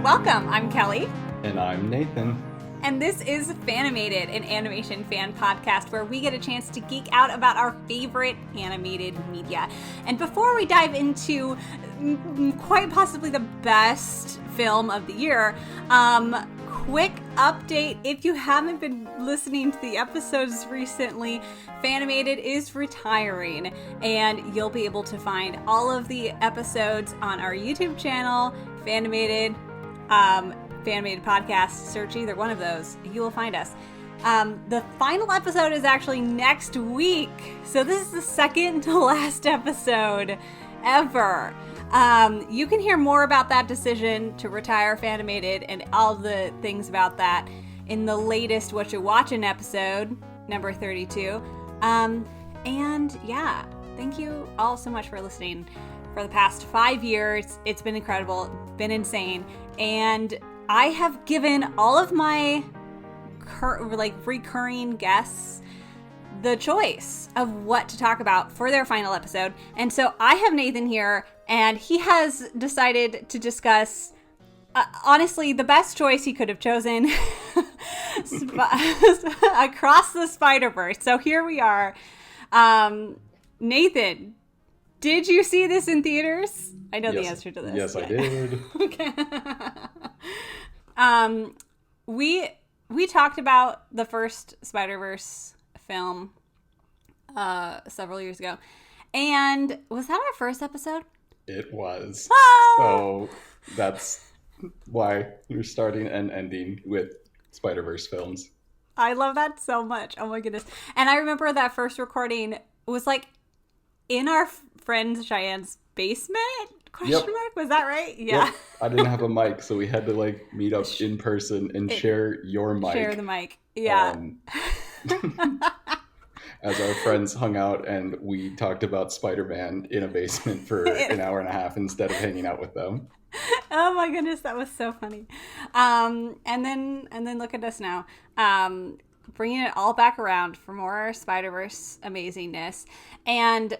Welcome, I'm Kelly. And I'm Nathan. And this is Fanimated, an animation fan podcast where we get a chance to geek out about our favorite animated media. And before we dive into quite possibly the best film of the year, quick update. If you haven't been listening to the episodes recently, Fanimated is retiring, and you'll be able to find all of the episodes on our YouTube channel, Fanimated, Fanimated Podcast. Search either one of those. You will find us. The final episode is actually next week. So this is the second to last episode ever. You can hear more about that decision to retire Fanimated and all the things about that in the latest What You Watchin' episode, number 32. And yeah, thank you all so much for listening for the past 5 years. It's been incredible, been insane. And I have given all of my recurring guests the choice of what to talk about for their final episode. And so I have Nathan here, and he has decided to discuss, honestly, the best choice he could have chosen, Across the Spider-Verse. So here we are. Nathan, did you see this in theaters? I know the answer to this. Yes, I did. Okay. We talked about the first Spider-Verse film several years ago. And was that our first episode? It was. Oh! So that's why we're starting and ending with Spider-Verse films. I love that so much. Oh my goodness. And I remember that first recording was like in our friend Cheyenne's basement? Question mark? Was that right? Yeah. Yep. I didn't have a mic, so we had to like meet up in person and share your mic. Share the mic. Yeah. As our friends hung out and we talked about Spider-Man in a basement for an hour and a half instead of hanging out with them. Oh my goodness, that was so funny. And then look at us now. Bringing it all back around for more Spider-Verse amazingness. And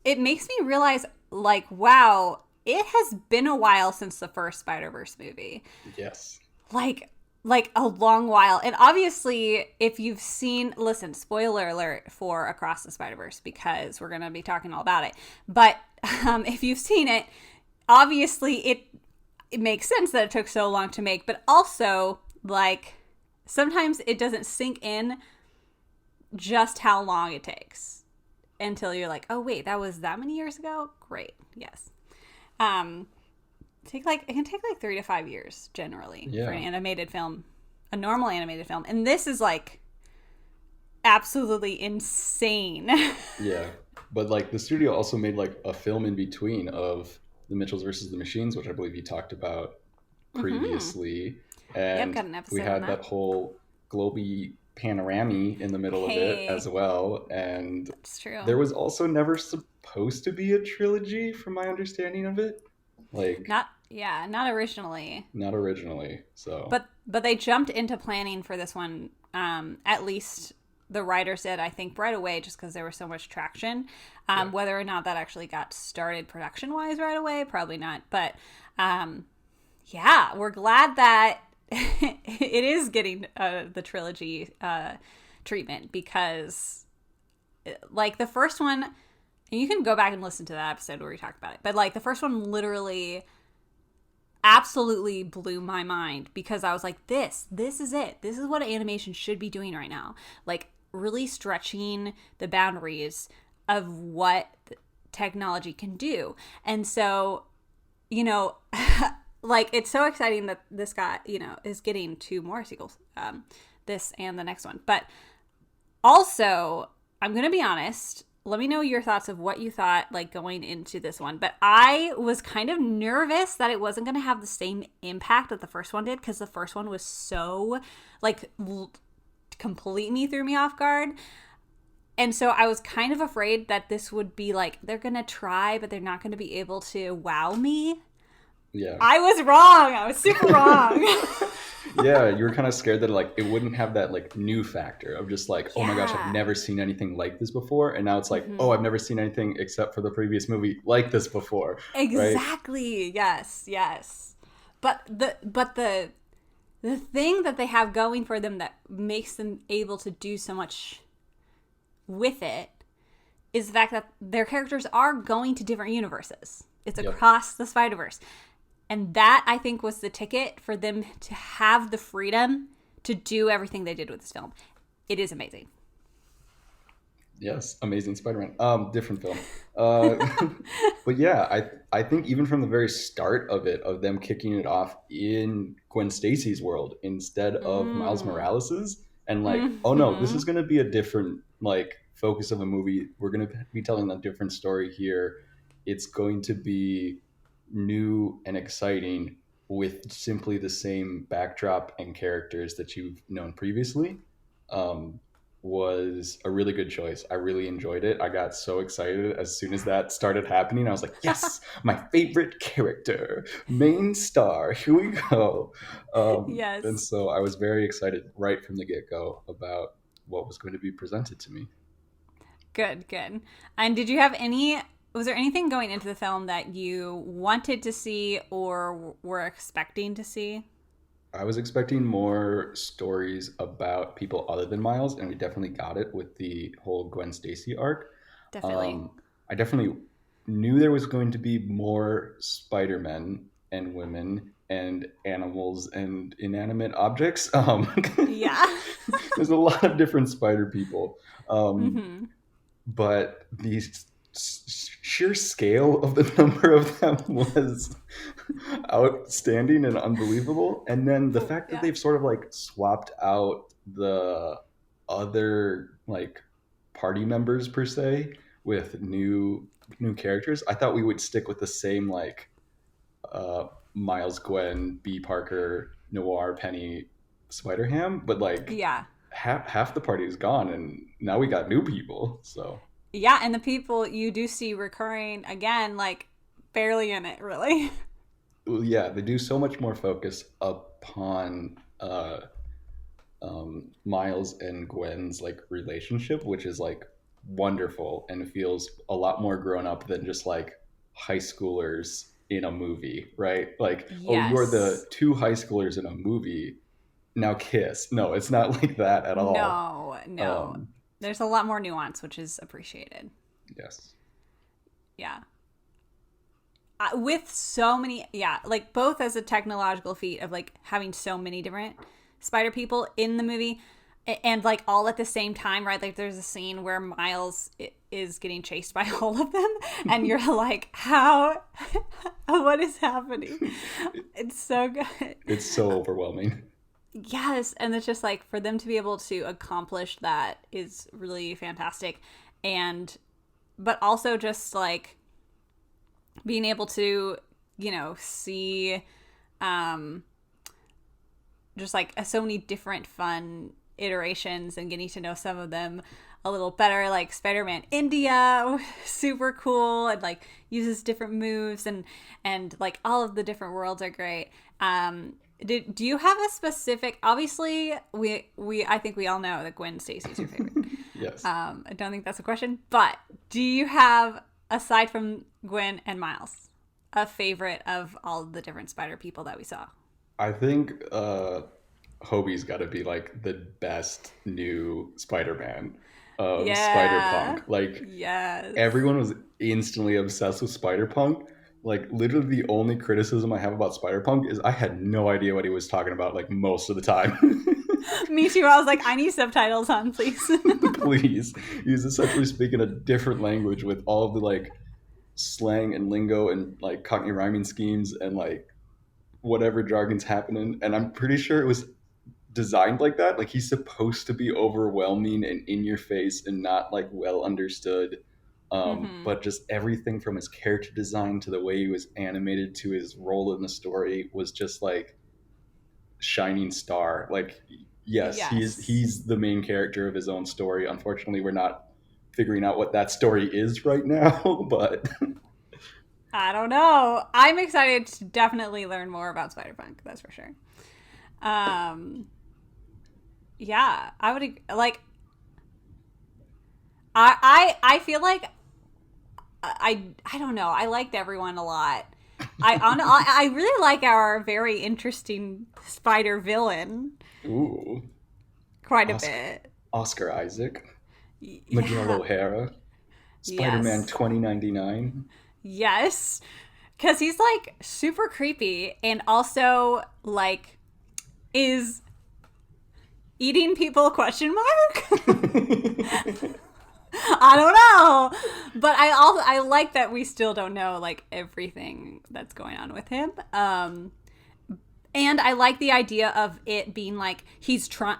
it makes me realize, like, wow, it has been a while since the first Spider-Verse movie. Yes. Like a long while. And obviously, if you've seen, listen, spoiler alert for Across the Spider-Verse, because we're going to be talking all about it. But if you've seen it, obviously it makes sense that it took so long to make. But also, like, sometimes it doesn't sink in just how long it takes until you're like, oh, wait, that was that many years ago? Great. Yes. It can take like 3 to 5 years generally for an animated film, a normal animated film. And this is like absolutely insane. Yeah. But like the studio also made like a film in between of The Mitchells versus the Machines, which I believe you talked about previously. And got an episode we had on that whole globy panorama in the middle of it as well. And that's true. There was also never supposed to be a trilogy from my understanding of it. Like not originally. Not originally. So But they jumped into planning for this one, at least the writers did, I think, right away, just because there was so much traction. Whether or not that actually got started production-wise right away, probably not. But we're glad that it is getting the trilogy treatment, because like the first one, and you can go back and listen to that episode where we talked about it, but like the first one literally absolutely blew my mind, because I was like, this is it. This is what animation should be doing right now. Like really stretching the boundaries of what technology can do. And so, like it's so exciting that this guy, is getting 2 more sequels, this and the next one. But also, I'm going to be honest, let me know your thoughts of what you thought like going into this one. But I was kind of nervous that it wasn't going to have the same impact that the first one did, because the first one was so like completely threw me off guard. And so I was kind of afraid that this would be like, they're going to try, but they're not going to be able to wow me. Yeah. I was wrong. I was super wrong. Yeah, you were kind of scared that like it wouldn't have that like new factor of just like, oh my gosh, I've never seen anything like this before. And now it's like, oh, I've never seen anything except for the previous movie like this before. Exactly. Right? Yes. But the thing that they have going for them that makes them able to do so much with it is the fact that their characters are going to different universes. It's across the Spider-Verse. And that, I think, was the ticket for them to have the freedom to do everything they did with this film. It is amazing. Yes, Amazing Spider-Man. Different film. But yeah, I think even from the very start of it, of them kicking it off in Gwen Stacy's world instead of Miles Morales's, and like, oh no, this is going to be a different like focus of a movie. We're going to be telling a different story here. It's going to be new and exciting with simply the same backdrop and characters that you've known previously. Was a really good choice. I really enjoyed it. I got so excited as soon as that started happening. I was like, yes, my favorite character, main star, here we go. Yes. And so I was very excited right from the get-go about what was going to be presented to me. Good. And was there anything going into the film that you wanted to see or were expecting to see? I was expecting more stories about people other than Miles, and we definitely got it with the whole Gwen Stacy arc. Definitely. I definitely knew there was going to be more Spider-Men and women and animals and inanimate objects. Yeah. There's a lot of different spider people. But the sheer scale of the number of them was outstanding and unbelievable. And then the fact that they've sort of like swapped out the other like party members per se with new characters, I thought we would stick with the same like Miles, Gwen, B. Parker, Noir, Penny, Spider-Ham, but like half the party is gone, and now we got new people. So yeah, and the people you do see recurring again, like barely in it, really. Yeah, they do so much more focus upon Miles and Gwen's like relationship, which is like wonderful and feels a lot more grown up than just like high schoolers in a movie, right? Like, oh, you're the two high schoolers in a movie, now kiss. No, it's not like that at all. No. There's a lot more nuance, which is appreciated. Yes. Yeah. With so many, like both as a technological feat of like having so many different spider people in the movie and like all at the same time, right? Like there's a scene where Miles is getting chased by all of them and you're like, how, what is happening? It's so good. It's so overwhelming. Yes, and it's just like for them to be able to accomplish that is really fantastic. But also just like being able to, see just like so many different fun iterations and getting to know some of them a little better, like Spider-Man India, super cool, and like uses different moves and like all of the different worlds are great. Do you have a specific? Obviously, I think we all know that Gwen Stacy's your favorite. Yes. I don't think that's a question, but do you have, aside from Gwen and Miles, a favorite of all the different spider people that we saw? I think Hobie's got to be like the best new Spider-Man of Spider-Punk. Like, everyone was instantly obsessed with Spider-Punk. Like, literally the only criticism I have about Spider-Punk is I had no idea what he was talking about, like, most of the time. Me too. I was like, I need subtitles on, please. Please. He was essentially speaking a different language with all of the, like, slang and lingo and, like, Cockney rhyming schemes and, like, whatever jargon's happening. And I'm pretty sure it was designed like that. Like, he's supposed to be overwhelming and in your face and not, like, well understood. But just everything from his character design to the way he was animated to his role in the story was just like shining star. Like, yes. He's the main character of his own story. Unfortunately, we're not figuring out what that story is right now, but I don't know. I'm excited to definitely learn more about Spider-Punk. That's for sure. Yeah, I would like. I feel like I don't know. I liked everyone a lot. I really like our very interesting spider villain Ooh, quite a Oscar, bit. Oscar Isaac, Miguel Yeah. O'Hara, Spider-Man Yes. 2099. Yes. Because he's like super creepy and also like is eating people question mark. I don't know, but I like that we still don't know like everything that's going on with him. And I like the idea of it being like he's trying.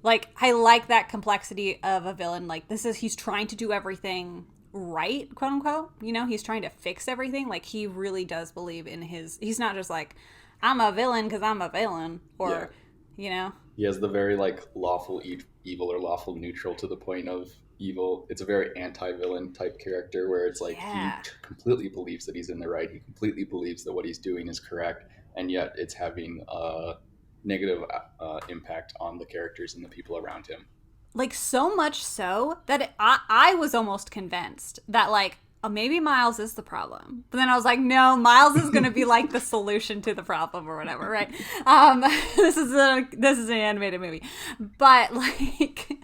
Like I like that complexity of a villain. Like this is he's trying to do everything right, quote unquote. You know, he's trying to fix everything. Like he really does believe in his. He's not just like I'm a villain because I'm a villain, Yeah, or you know. he has the very like lawful evil or lawful neutral to the point of evil. It's a very anti-villain type character where it's like he Yeah. completely believes that he's in the right. He completely believes that what he's doing is correct, and yet it's having a negative impact on the characters and the people around him. Like so much so that I was almost convinced that like maybe Miles is the problem, but then I was like, no, Miles is going to be like the solution to the problem or whatever, right? This is an animated movie, but like,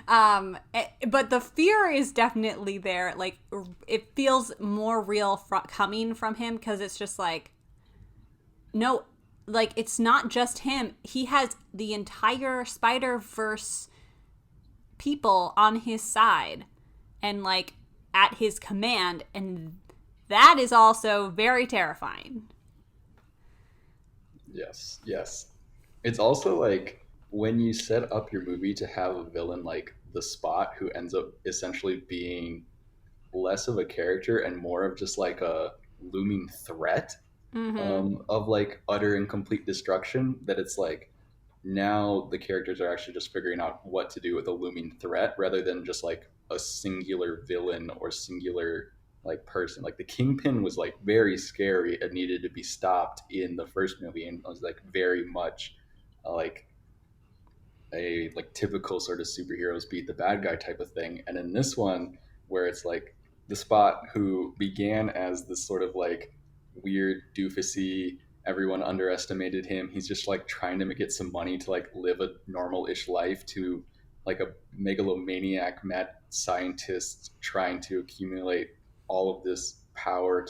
but the fear is definitely there. Like it feels more real coming from him because it's just like no, like it's not just him. He has the entire Spider Verse people on his side and like at his command, and that is also very terrifying. Yes, yes. It's also like when you set up your movie to have a villain like the Spot who ends up essentially being less of a character and more of just like a looming threat Mm-hmm. of like utter and complete destruction, that it's like now the characters are actually just figuring out what to do with a looming threat rather than just like a singular villain or singular like person. Like the Kingpin was like very scary and needed to be stopped in the first movie and was like very much like a like typical sort of superheroes beat the bad guy type of thing. And in this one, where it's like the Spot who began as this sort of like weird doofusy, everyone underestimated him. He's just like trying to get some money to like live a normal-ish life to like a megalomaniac mad scientist trying to accumulate all of this power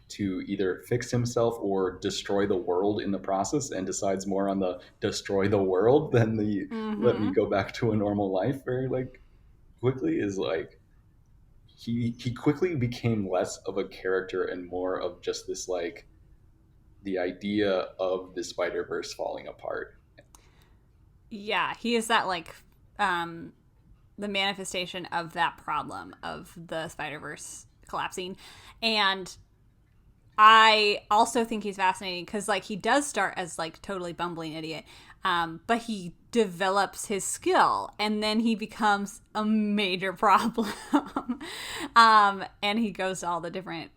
to either fix himself or destroy the world in the process, and decides more on the destroy the world than the let me Mm-hmm. go back to a normal life very like quickly, is like he quickly became less of a character and more of just this like the idea of the Spider Verse falling apart. Yeah, he is that like um the manifestation of that problem of the Spider Verse collapsing, and I also think he's fascinating because like he does start as like totally bumbling idiot, but he develops his skill and then he becomes a major problem. And he goes to all the different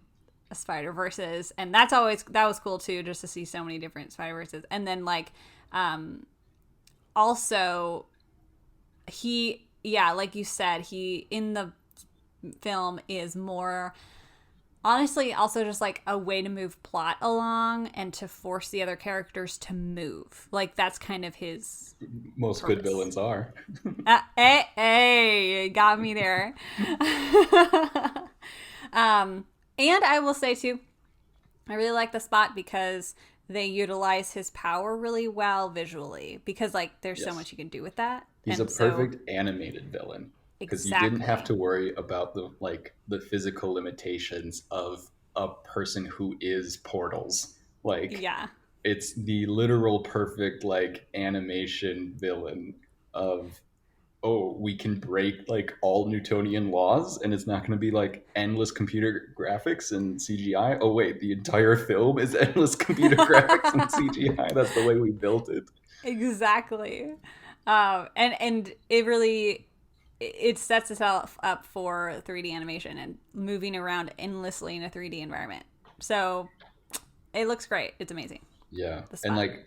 Spider Verses, and that was cool too, just to see so many different Spider Verses. And then like also he yeah, like you said, he in the film is more honestly also just like a way to move plot along and to force the other characters to move. Like that's kind of his Most good purpose. villains are. Hey, got me there. And I will say too, I really like the Spot because they utilize his power really well visually because like there's so Yes, much you can do with that. he's a And so perfect animated villain because you didn't have exactly. to worry about the like the physical limitations of a person who is portals. Like Yeah. it's the literal perfect like animation villain of, oh, we can break like all Newtonian laws and it's not going to be like endless computer graphics and CGI. Oh wait, the entire film is endless computer graphics and CGI. That's the way we built it. Exactly. And it really it sets itself up for 3D animation and moving around endlessly in a 3D environment. So it looks great. It's amazing. Yeah, The and Spot. like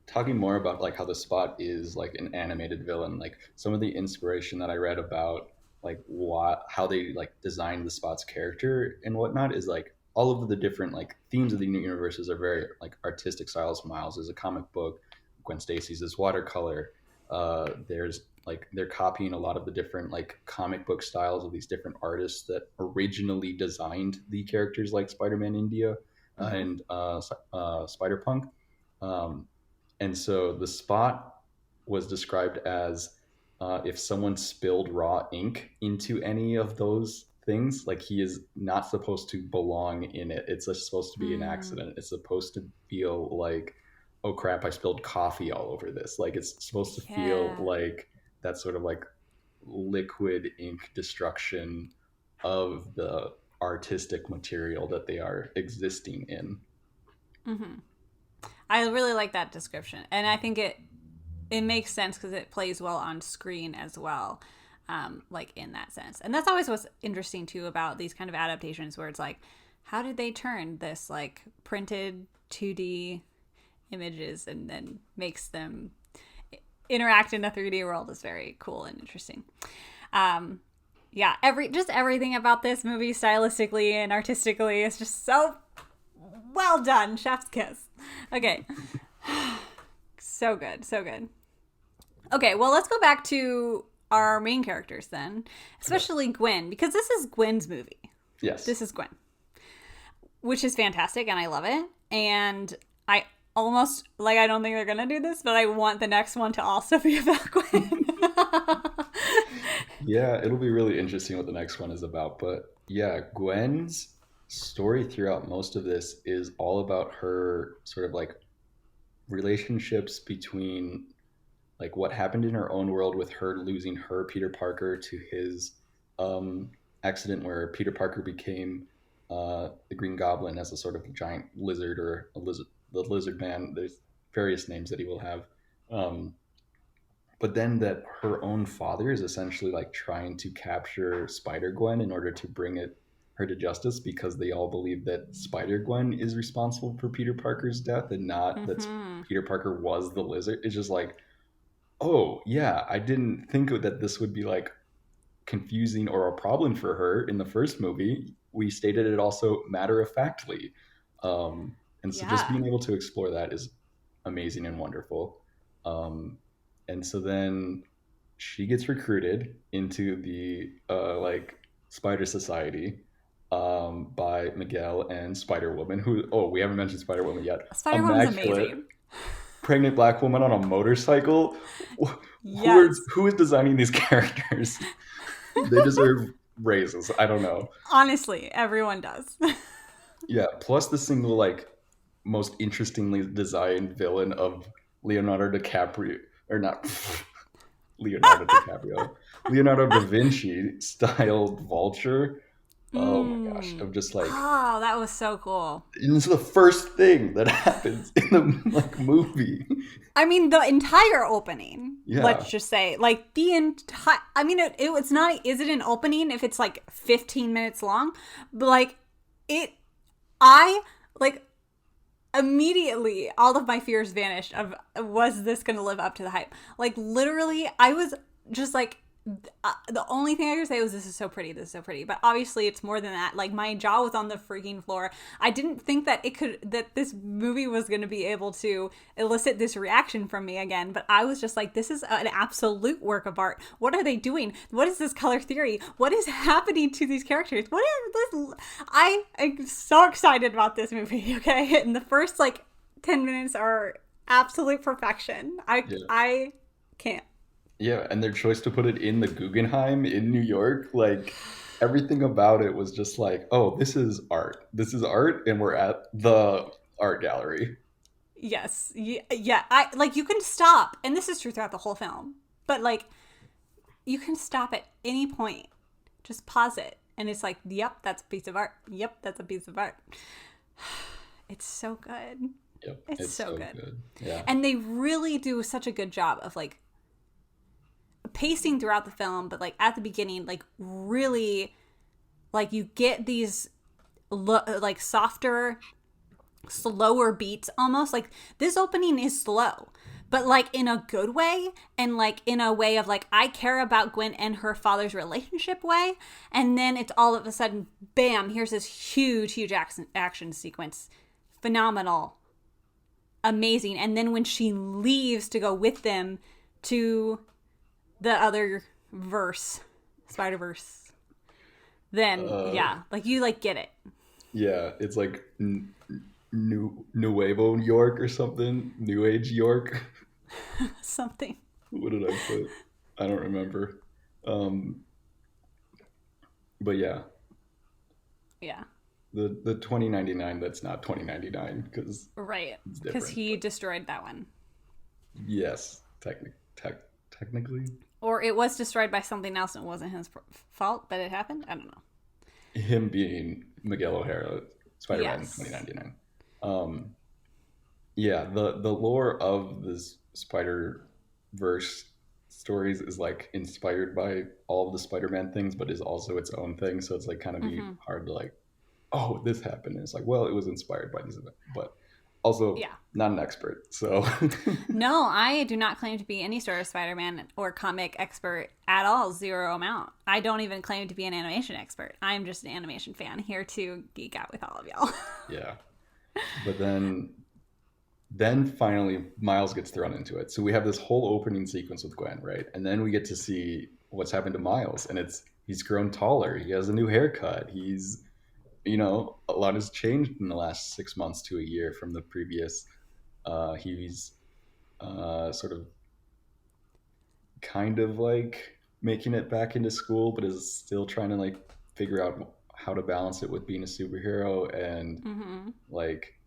talking more about like how the Spot is like an animated villain, like some of the inspiration that I read about like what how they like designed the Spot's character and whatnot is like all of the different like themes of the universes are very like artistic styles. Miles is a comic book, Gwen Stacy's is watercolor. There's like they're copying a lot of the different like comic book styles of these different artists that originally designed the characters like Spider-Man India Mm-hmm. and Spider-Punk. Um, and so the spot was described as if someone spilled raw ink into any of those things, like he is not supposed to belong in it. It's just supposed to be an Mm, accident. It's supposed to feel like, oh crap, I spilled coffee all over this. Like it's supposed to feel yeah. like that sort of like liquid ink destruction of the artistic material that they are existing in. Mm-hmm. I really like that description, and I think it makes sense because it plays well on screen as well, like in that sense. And that's always what's interesting too about these kind of adaptations, where it's like, how did they turn this like printed 2D images and then makes them interact in a 3D world is very cool and interesting. Um, yeah, everything about this movie stylistically and artistically is just so well done. Chef's kiss. Okay. So good. So good. Okay, well, let's go back to our main characters then, Okay. especially Gwen, because this is Gwen's movie. Yes. This is Gwen, which is fantastic, and I love it. And I almost, like, I don't think they're going to do this, but I want the next one to also be about Gwen. Yeah, it'll be really interesting what the next one is about. But yeah, Gwen's story throughout most of this is all about her sort of like relationships between like what happened in her own world with her losing her Peter Parker to his um, accident where Peter Parker became the Green Goblin as a sort of giant lizard or a lizard, the Lizard Man. There's various names that he will have. Um, but then that her own father is essentially like trying to capture Spider Gwen in order to bring it her to justice because they all believe that Spider Gwen is responsible for Peter Parker's death and not that Mm-hmm. Peter Parker was the lizard. It's just like, oh yeah, I didn't think that this would be like confusing or a problem for her in the first movie. We stated it also matter of factly. And so just Yeah. being able to explore that is amazing and wonderful. Um, and so then she gets recruited into the like Spider Society by Miguel and Spider Woman, who, oh, we haven't mentioned Spider Woman yet. Spider Woman's Immaculate amazing. pregnant black woman on a motorcycle. Yes. Who is designing these characters? They deserve raises. I don't know. Honestly, everyone does. Yeah. Plus the single like most interestingly designed villain of Leonardo DiCaprio or not Leonardo DiCaprio, Leonardo da Vinci styled vulture. Oh my gosh! Mm. Of just like, Oh, that was so cool. and it's the first thing that happens in the like movie. I mean, the entire opening, let's Yeah. just say, like the entire, I mean, it's not, is it an opening if it's like 15 minutes long? But like, it, I, like, immediately, all of my fears vanished of, was this going to live up to the hype? Like, literally, I was just like, the only thing I could say was, this is so pretty, this is so pretty. But obviously it's more than that. Like, my jaw was on the freaking floor. I didn't think that that this movie was going to be able to elicit this reaction from me again. But I was just like, this is an absolute work of art. What are they doing? What is this color theory? What is happening to these characters? What is this? I am so excited about this movie. Okay. And the first like 10 minutes are absolute perfection. Yeah. I can't. Yeah, and their choice to put it in the Guggenheim in New York, like everything about it was just like, oh, this is art. This is art, and we're at the art gallery. Yes. Yeah. I like, you can stop, and this is true throughout the whole film, but like, you can stop at any point. Just pause it. And it's like, yep, that's a piece of art. Yep, that's a piece of art. It's so good. Yep, It's it's so so good. good. Yeah, And they really do such a good job of like pacing throughout the film, but like at the beginning, like really, like you get these like softer, slower beats almost. Like this opening is slow, but like in a good way, and like in a way of like I care about Gwen and her father's relationship way. And then it's all of a sudden, bam, here's this huge action sequence. Phenomenal. Amazing. And then when she leaves to go with them to the other verse, Spider-Verse, then yeah, like you like get it. Yeah, it's like Nuevo York or something, New Age York. Something. What did I put? I don't remember. Um, but yeah, Yeah. the 2099, that's not 2099 because Right. it's Because different. he But destroyed that one. yes, technically, Or it was destroyed by something else and it wasn't his fault that it happened. I don't know. him being Miguel O'Hara, Spider-Man Yes. 2099. Um, yeah, the lore of this Spider Verse stories is like inspired by all of the Spider-Man things, but is also its own thing. So it's like kind of be Mm-hmm. hard to like, oh, this happened. And it's like, well, it was inspired by this event, but also Yeah. not an expert. So No, I do not claim to be any sort of Spider-Man or comic expert at all. Zero amount. I don't even claim to be an animation expert. I'm just an animation fan here to geek out with all of y'all. yeah, but then finally Miles gets thrown into it. So we have this whole opening sequence with Gwen, right? And then we get to see what's happened to Miles, and it's he's grown taller. He has a new haircut. He's a lot has changed in the last 6 months to a year from the previous. He's sort of kind of like making it back into school, but is still trying to like figure out how to balance it with being a superhero and Mm-hmm. like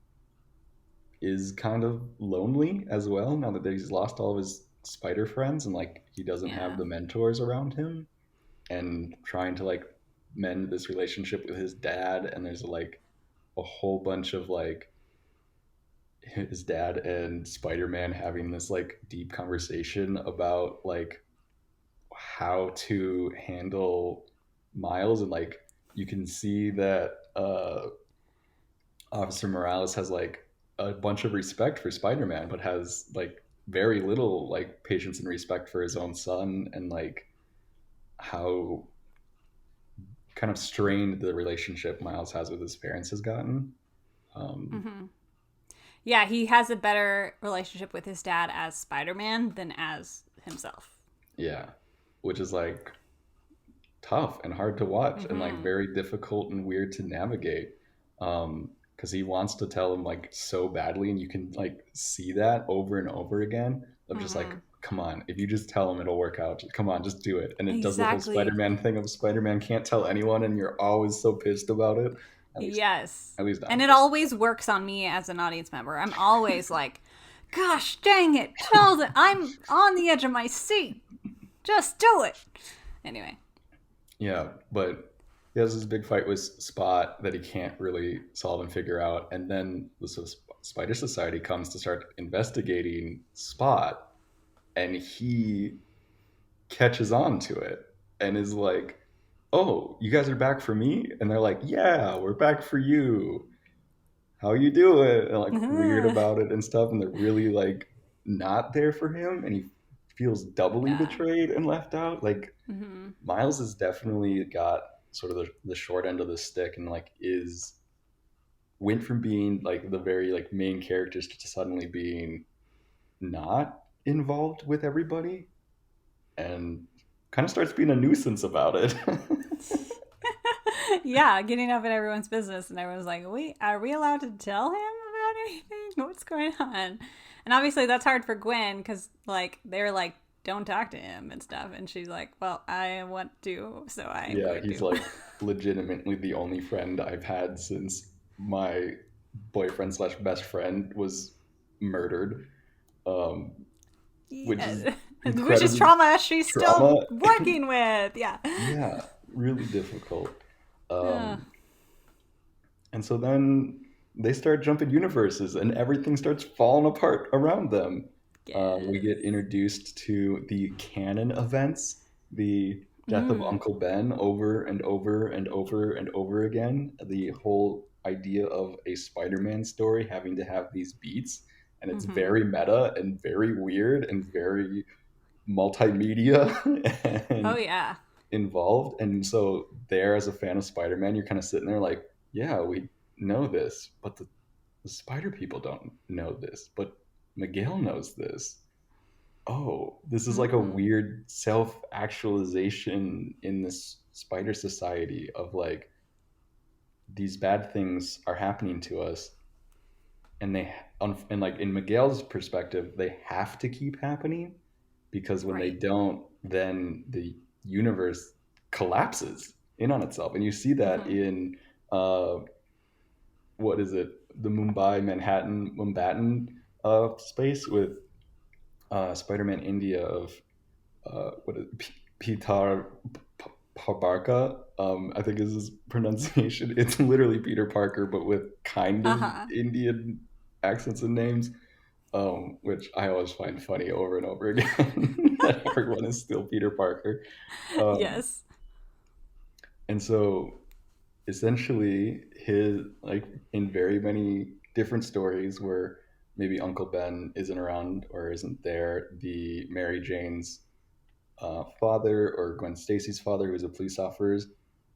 is kind of lonely as well now that he's lost all of his spider friends and like he doesn't have Yeah. the mentors around him and trying to like mend this relationship with his dad, and there's like a whole bunch of like his dad and Spider-Man having this like deep conversation about like how to handle Miles, and like you can see that Officer Morales has like a bunch of respect for Spider-Man, but has like very little like patience and respect for his own son, and like how kind of strained the relationship Miles has with his parents has gotten. Um, Mm-hmm. Yeah, he has a better relationship with his dad as Spider-Man than as himself. yeah, which is like tough and hard to watch and like Mm-hmm. very difficult and weird to navigate. Because he wants to tell him like so badly, and you can like see that over and over again of just like, Mm-hmm. come on, if you just tell him it'll work out, just, come on, just do it. And it does the whole Exactly. Spider-Man thing of Spider-Man can't tell anyone, and you're always so pissed about it. At least, Yes. at least I'm And it pissed. always works on me as an audience member. I'm always like, gosh dang it, tell them I'm on the edge of my seat. Just do it. Anyway. Yeah, but he has this big fight with Spot that he can't really solve and figure out, and then the Spider Society comes to start investigating Spot, and he catches on to it and is like, "Oh, you guys are back for me?" And they're like, "Yeah, we're back for you. How you doing?" And like weird Yeah. about it and stuff, and they're really like not there for him, and he feels doubly betrayed and left out. Like Mm-hmm. Miles has definitely got sort of the short end of the stick, and like is went from being like the very like main characters to suddenly being not involved with everybody, and kind of starts being a nuisance about it. Yeah, getting up in everyone's business, and everyone's like, "Wait, are we allowed to tell him about anything? What's going on?" And obviously, that's hard for Gwen because, like, they're like, "Don't talk to him" and stuff, and she's like, "Well, I want to, so I'm Yeah, going he's to." like legitimately the only friend I've had since my boyfriend slash best friend was murdered, um, which is Yeah. Which is incredibly trauma she's still trauma. working with. Yeah. Yeah, really difficult. Uh, Um, and so then they start jumping universes, and everything starts falling apart around them. We yes. get introduced to the canon events, the death of Mm. Uncle Ben over and over and over and over again. The whole idea of a Spider Man story having to have these beats and it's Mm-hmm. very meta and very weird and very multimedia Oh and yeah. involved. And so there, as a fan of Spider-Man, you're kind of sitting there like, yeah, we know this, but the spider people don't know this, but Miguel knows this. Oh, this is like a Mm. weird self-actualization in this spider society of like, these bad things are happening to us, and and like in Miguel's perspective, they have to keep happening, because when they Right. don't, then the universe collapses in on itself. And you see that Mm-hmm. in uh what is it, the Mumbattan space with Spider-Man India of what is Peter Parbarka, I think is his pronunciation. It's literally Peter Parker, but with kind of Uh-huh. Indian accents and names, which I always find funny over and over again. That everyone is still Peter Parker. Um, Yes. and so essentially, his like in very many different stories where maybe Uncle Ben isn't around or isn't there, the Mary Jane's father, or Gwen Stacy's father, who's a police officer,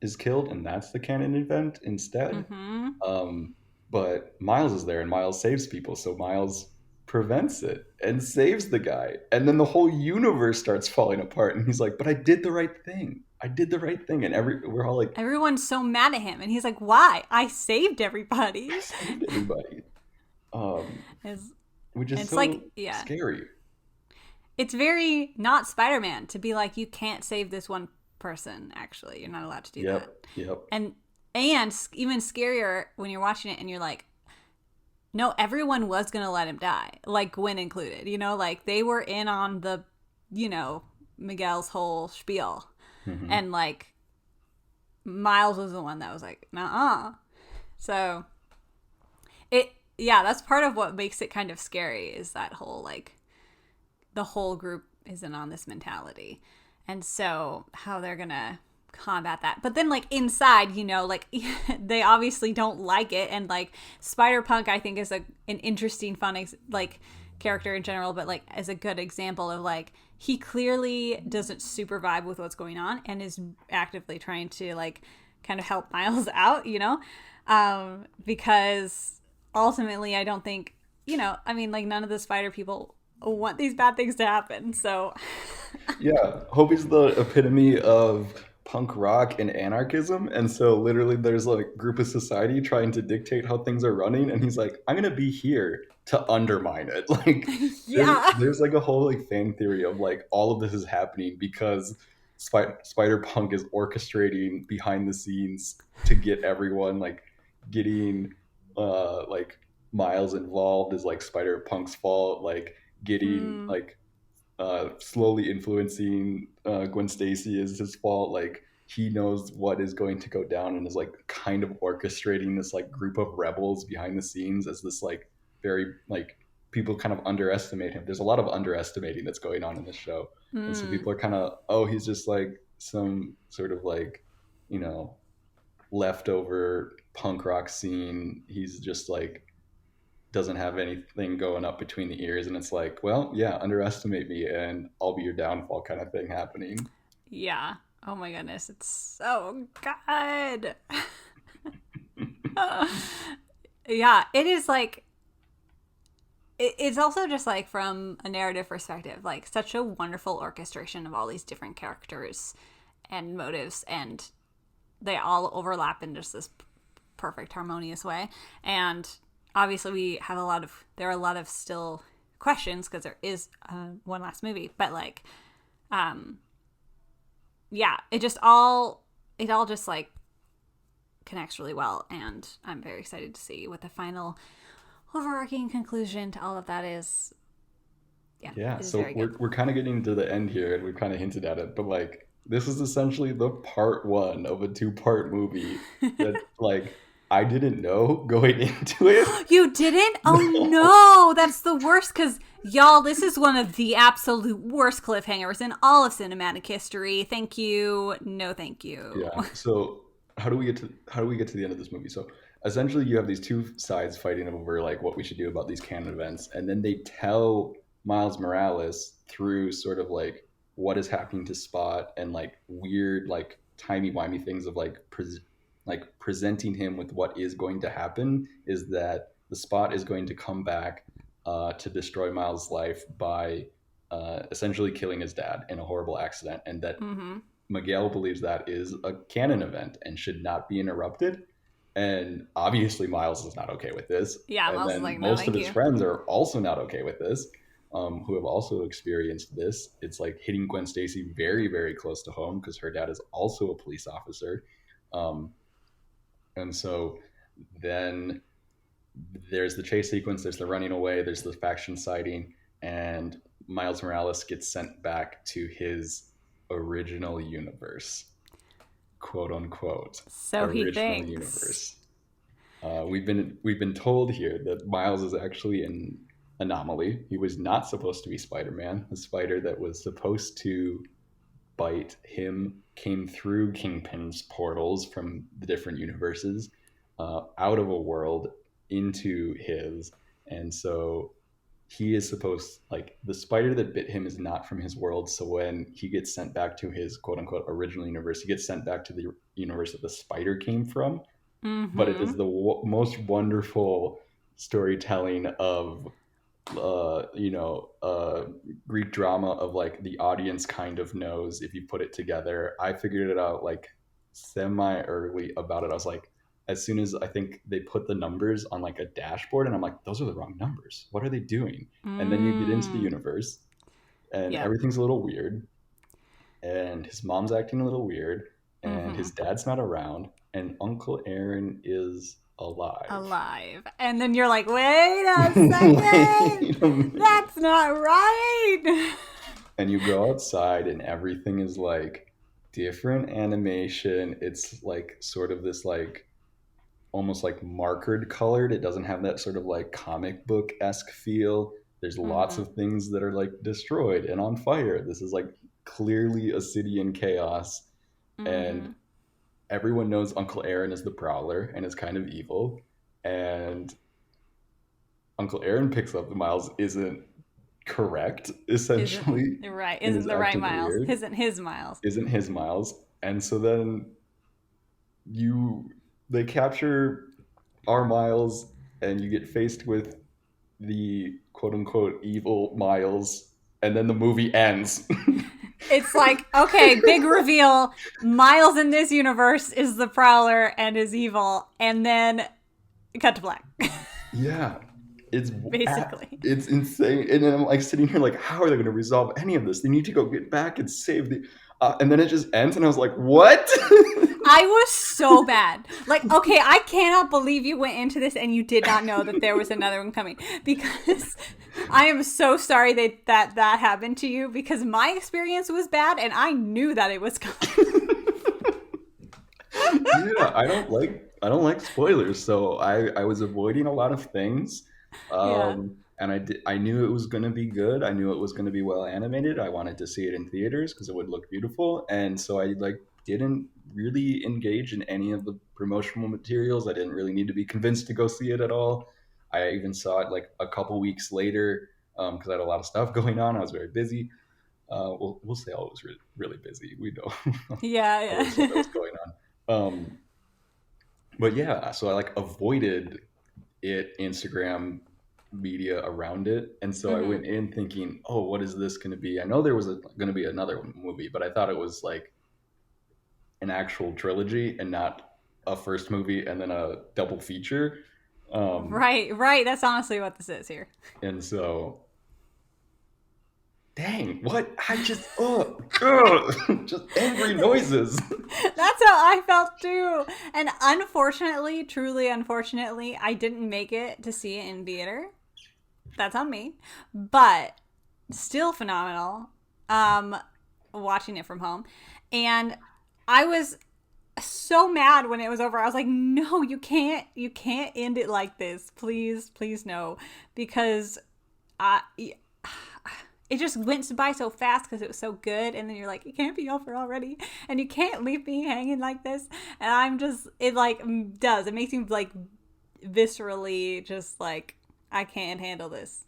is killed, and that's the canon event instead. Mm-hmm. Um, but Miles is there, and Miles saves people, so Miles prevents it and saves the guy, and then the whole universe starts falling apart. And he's like, "But I did the right thing. I did the right thing." And we're all like, Everyone's so mad at him, and he's like, "Why? I saved "I everybody." saved everybody," um, It's, which is it's like, so yeah, scary. it's very not Spider-Man to be like, you can't save this one person. Actually, you're not allowed to do that. Yep, yep. And even scarier when you're watching it and you're like, no, everyone was gonna let him die, like Gwen included. Like they were in on the, Miguel's whole spiel, Hmm. and like Miles was the one that was like, nah. So yeah, that's part of what makes it kind of scary is that whole like the whole group isn't on this mentality. And so how they're gonna combat that. But then like inside, like they obviously don't like it. And like Spider-Punk I think is an interesting, fun like character in general, but like as a good example of like he clearly doesn't super vibe with what's going on and is actively trying to like kind of help Miles out, because ultimately I don't think, I mean, like none of the spider people want these bad things to happen. So, Yeah, Hobie's the epitome of punk rock and anarchism. And so literally there's like a group of society trying to dictate how things are running, and he's like, I'm gonna be here to undermine it. Like yeah. there's like a whole like fan theory of like all of this is happening because Spider Punk is orchestrating behind the scenes to get everyone like getting like Miles involved is like Spider Punk's fault, like getting Mm, like slowly influencing Gwen Stacy is his fault. Like he knows what is going to go down and is like kind of orchestrating this like group of rebels behind the scenes as this like very like people kind of underestimate him. There's a lot of underestimating that's going on in this show, and so mm, people are kind of, oh, he's just like some sort of like, you know, leftover punk rock scene. He's just like doesn't have anything going up between the ears, and it's like, well, yeah, underestimate me and I'll be your downfall kind of thing happening. yeah. Oh my goodness, it's so good. Yeah, it is like it's also just like from a narrative perspective, like such a wonderful orchestration of all these different characters and motives, and they all overlap in just this perfect harmonious way. And obviously we have there are a lot of still questions because there is one last movie, but like yeah, it all just like connects really well, and I'm very excited to see what the final overarching conclusion to all of that is. Yeah, Yeah, it is so very good. we're kind of getting to the end here, and we've kind of hinted at it, but like this is essentially the part one of a two-part movie that like I didn't know going into it. You didn't? Oh No. no, that's the worst because y'all, this is one of the absolute worst cliffhangers in all of cinematic history. Thank you. No, thank you. Yeah. So how do we get to the end of this movie? So essentially, you have these two sides fighting over like what we should do about these canon events, and then they tell Miles Morales through sort of like what is happening to Spot and like weird like timey wimey things of like like presenting him with what is going to happen is that the Spot is going to come back to destroy Miles' life by essentially killing his dad in a horrible accident, and that Mm-hmm. Miguel believes that is a canon event and should not be interrupted. And obviously, Miles is not okay with this. Yeah, And Miles is then like, no, most of thank his you. friends are also not okay with this, who have also experienced this. It's like hitting Gwen Stacy very, very close to home because her dad is also a police officer. Um, and so then there's the chase sequence, there's the running away, there's the faction sighting, and Miles Morales gets sent back to his original universe, quote unquote, So he original thinks. universe. We've been told here that Miles is actually an anomaly. He was not supposed to be Spider-Man. The spider that was supposed to bite him came through Kingpin's portals from the different universes, out of a world into his, and so he is supposed like the spider that bit him is not from his world. So when he gets sent back to his quote unquote original universe, he gets sent back to the universe that the spider came from. But it Mm-hmm. is the most wonderful storytelling of Greek drama of like the audience kind of knows if you put it together. I figured it out like semi early about it. I was like, as soon as I think they put the numbers on like a dashboard, and I'm like, those are the wrong numbers. What are they doing? And then you get into the Mm. universe, and Yep. everything's a little weird, and his mom's acting a little weird, and Mm-hmm. his dad's not around, and Uncle Aaron is alive. Alive. And then you're like, wait a second. Wait a minute. That's not right. And you go outside and everything is like different animation. It's like sort of this like almost like markered colored. It doesn't have that sort of like comic book esque feel. There's lots Mm-hmm. of things that are like destroyed and on fire. This is like clearly a city in chaos, and Mm-hmm. everyone knows Uncle Aaron is the Prowler and is kind of evil. And Uncle Aaron picks up the Miles isn't correct, Isn't essentially, right. and Isn't is the right acting Miles. weird. Isn't his Miles. Isn't his Miles. And so then you they capture our Miles, and you get faced with the quote unquote evil Miles, and then the movie ends. It's like, okay, big reveal. Miles in this universe is the Prowler and is evil. And then cut to black. Yeah, it's Basically. it's insane. And then I'm like sitting here like, how are they going to resolve any of this? They need to go get back and save the. And then it just ends, and I was like, what? I was so bad. Like, okay, I cannot believe you went into this and you did not know that there was another one coming. Because I am so sorry that happened to you, because my experience was bad and I knew that it was coming. Yeah, I don't like spoilers, so I was avoiding a lot of things, Yeah. and I knew it was going to be good. I knew it was going to be well animated. I wanted to see it in theaters because it would look beautiful, and so I like didn't really engage in any of the promotional materials. I didn't really need to be convinced to go see it at all. I even saw it like a couple weeks later because I had a lot of stuff going on. I was very busy. We'll say I was really busy. We know all the Yeah, stuff that yeah. was going on. But yeah, so I like avoided it, Instagram media around it, and so I Mm-hmm. went in thinking, oh, what is this going to be? I know there was going to be another movie, but I thought it was like an actual trilogy and not a first movie and then a double feature. Um, Right, right. That's honestly what this is here. and so, dang, what I just just angry noises. That's how I felt too. And unfortunately, truly unfortunately, I didn't make it to see it in theater. That's on me. But still phenomenal. Um Watching it from home. And I was so mad when it was over. I was like, "No, you can't end it like this. Please, please no." Because I it just went by so fast because it was so good, and then you're like, it can't be over already, and you can't leave me hanging like this. And I'm just, it like does, it makes me like viscerally just like, I can't handle this.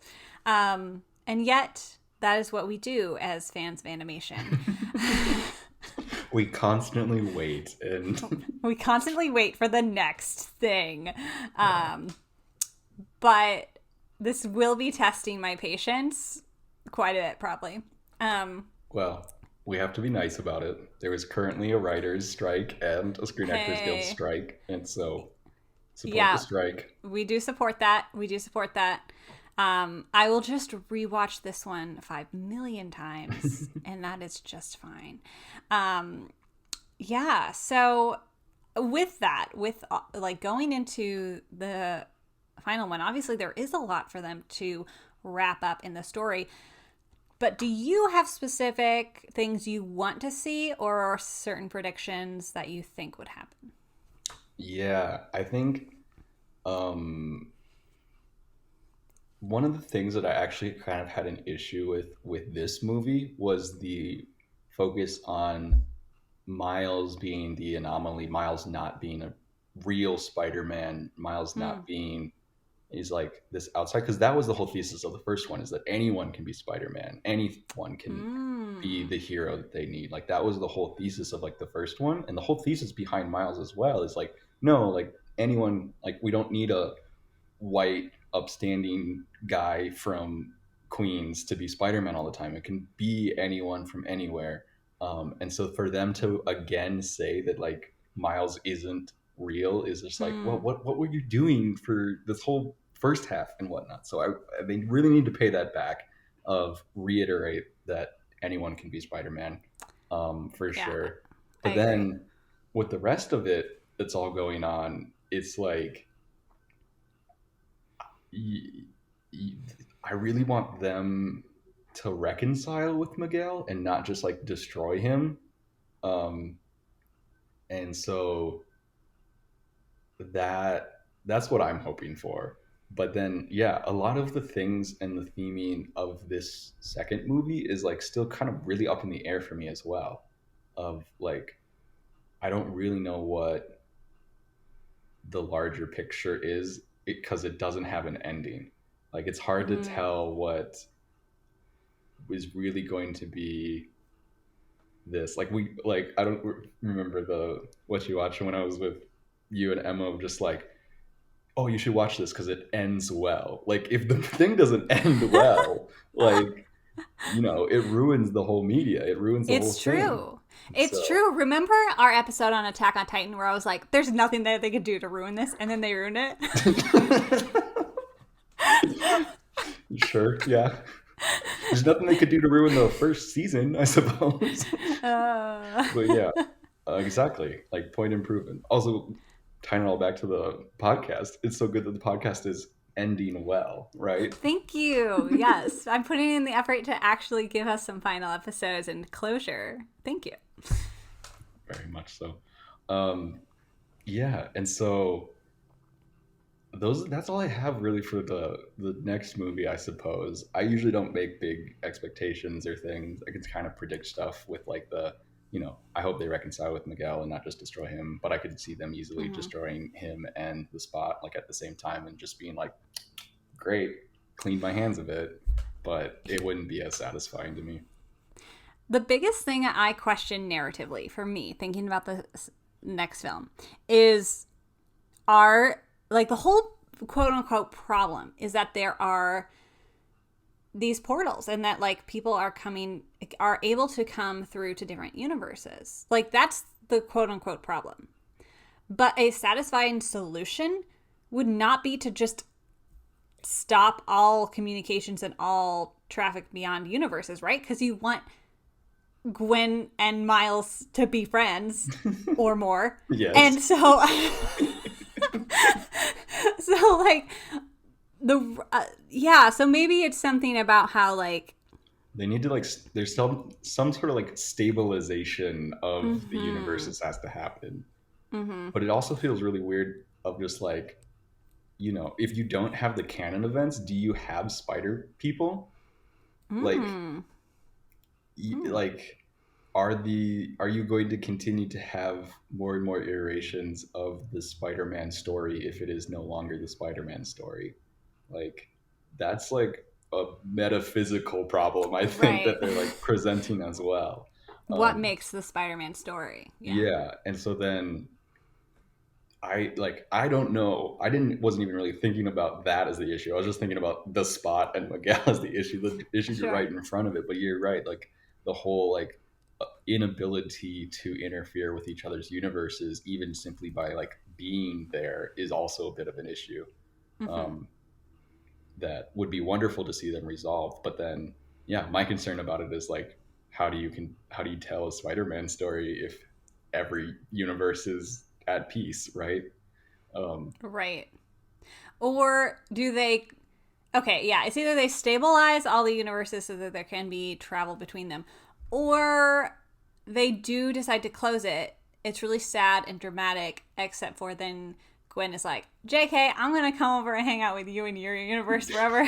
And yet that is what we do as fans of animation. We constantly wait, and We constantly wait for the next thing. But this will be testing my patience quite a bit, probably. well, we have to be nice about it. There is currently a writers' strike and a Screen Actors Guild strike, and so support the strike. We do support that. We do support that. I will just rewatch this one 5 million times, and that is just fine. Yeah. So with that, with like going into the final one, obviously there is a lot for them to wrap up in the story. But do you have specific things you want to see, or certain predictions that you think would happen? Yeah, I think one of the things that I actually kind of had an issue with this movie was the focus on Miles being the anomaly, Miles not being a real Spider-Man, Miles not being is like this outside, because that was the whole thesis of the first one, is that anyone can be Spider-Man, anyone can be the hero that they need. Like that was the whole thesis of like the first one, and the whole thesis behind Miles as well is like, no, like anyone, like we don't need a white upstanding guy from Queens to be Spider-Man all the time. It can be anyone from anywhere. And so for them to again say that like Miles isn't real is just like, well, what were you doing for this whole first half and whatnot? So they really need to pay that back, of reiterate that anyone can be Spider-Man, for sure. But then with the rest of it that's all going on, it's like I really want them to reconcile with Miguel and not just like destroy him. And so that's what I'm hoping for. But then yeah, a lot of the things and the theming of this second movie is like still kind of really up in the air for me as well. Of like, I don't really know what the larger picture is, because it doesn't have an ending. Like it's hard to tell what is really going to be this. Like I don't remember the what you watched when I was with you and Emma, just like, oh, you should watch this because it ends well. Like if the thing doesn't end well, like, it ruins the whole media. It ruins the whole thing. It's true. It's true. Remember our episode on Attack on Titan where I was like, there's nothing that they could do to ruin this, and then they ruined it? Sure, yeah. There's nothing they could do to ruin the first season, I suppose. But yeah, exactly. Like point improvement. Also, tying it all back to the podcast, it's so good that the podcast is ending well, right? Thank you. Yes, I'm putting in the effort to actually give us some final episodes and closure. Thank you. Very much so. Yeah, and so that's all I have really for the next movie, I suppose. I usually don't make big expectations or things. I can kind of predict stuff with like I hope they reconcile with Miguel and not just destroy him, but I could see them easily destroying him and the Spot like at the same time and just being like, great, clean my hands of it, but it wouldn't be as satisfying to me. The biggest thing I question narratively for me, thinking about the next film, is like the whole quote unquote problem is that there are these portals and that like people are able to come through to different universes. Like that's the quote unquote problem. But a satisfying solution would not be to just stop all communications and all traffic beyond universes, right? Because you want Gwen and Miles to be friends or more. Yes. And so so like so maybe it's something about how like they need to like there's some sort of like stabilization of the universes has to happen. But it also feels really weird of just like, if you don't have the canon events, do you have spider people? Like, Mm. Mm. like are you going to continue to have more and more iterations of the Spider-Man story if it is no longer the Spider-Man story? Like, that's like a metaphysical problem, I think, that Right. they're like presenting as well. What Um, makes the Spider-Man story? Yeah. yeah, and so then I don't know. I didn't wasn't even really thinking about that as the issue. I was just thinking about the Spot and Miguel as the issue. The issues are Sure. right in front of it, but you're right. Like the whole inability to interfere with each other's universes, even simply by like being there, is also a bit of an issue. Mm-hmm. Um, that would be wonderful to see them resolved. But then, yeah, my concern about it is like, how do you tell a Spider-Man story if every universe is at peace, right? Um, Right. Or do they? Okay, yeah, it's either they stabilize all the universes so that there can be travel between them, or they do decide to close it. It's really sad and dramatic, except for then Gwen is like, JK, I'm gonna come over and hang out with you in your universe forever.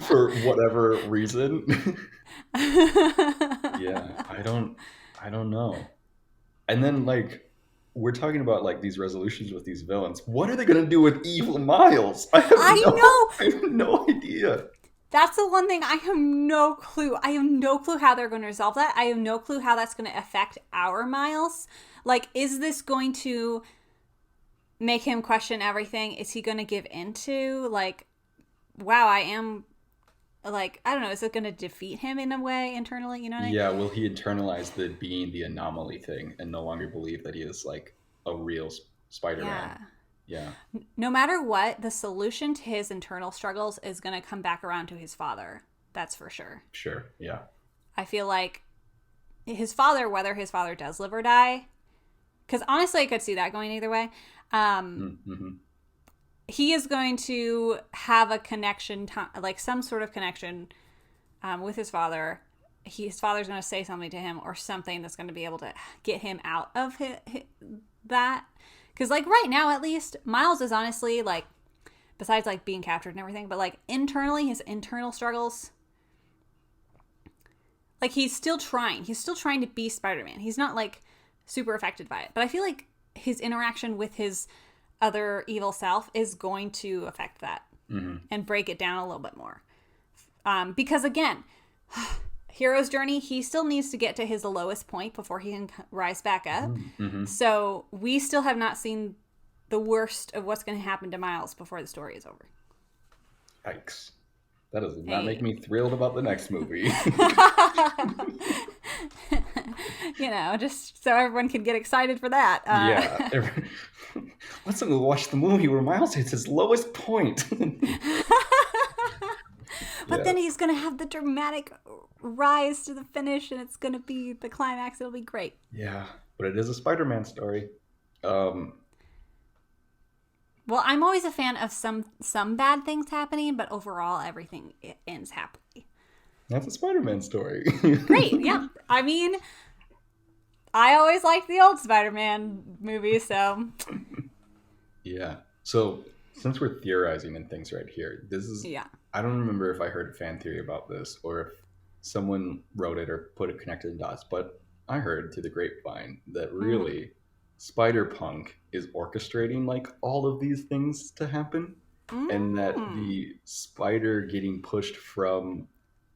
for whatever reason. Yeah, I don't know. And then like we're talking about like these resolutions with these villains. What are they gonna do with Evil Miles? I know! I have no idea. That's the one thing I have no clue. I have no clue how they're going to resolve that. I have no clue how that's going to affect our Miles. Like, is this going to make him question everything? Is he going to give into like, wow, I am like, I don't know, is it going to defeat him in a way internally? You know what I mean? Yeah, will he internalize the being the anomaly thing and no longer believe that he is like a real Spider-Man? Yeah. Yeah, No matter what, the solution to his internal struggles is going to come back around to his father. That's for sure. sure. Yeah. I feel like his father, whether his father does live or die, because honestly, I could see that going either way. Mm-hmm. He is going to have a connection, like some sort of connection with his father. His father's going to say something to him or something that's going to be able to get him out of that. Because, like, right now, at least, Miles is honestly, like, besides, like, being captured and everything, but, like, internally, his internal struggles, like, he's still trying. He's still trying to be Spider-Man. He's not, like, super affected by it. But I feel like his interaction with his other evil self is going to affect that and break it down a little bit more. Because again, hero's journey, he still needs to get to his lowest point before he can rise back up. Mm-hmm. So we still have not seen the worst of what's going to happen to Miles before the story is over. Yikes. That does not Hey. make me thrilled about the next movie. You know, just so everyone can get excited for that. Yeah. Let's go watch the movie where Miles hits his lowest point. But Yeah. then he's going to have the dramatic rise to the finish, and it's going to be the climax. It'll be great. Yeah. But it is a Spider-Man story. Well, I'm always a fan of some bad things happening, but overall, everything ends happily. That's a Spider-Man story. Great, yeah. I mean, I always liked the old Spider-Man movies, so Yeah. So since we're theorizing and things right here, this is yeah. I don't remember if I heard a fan theory about this or if someone wrote it or put it connected the dots, but I heard through the grapevine that Mm-hmm. really Spider-Punk is orchestrating like all of these things to happen, and that Mm. the spider getting pushed from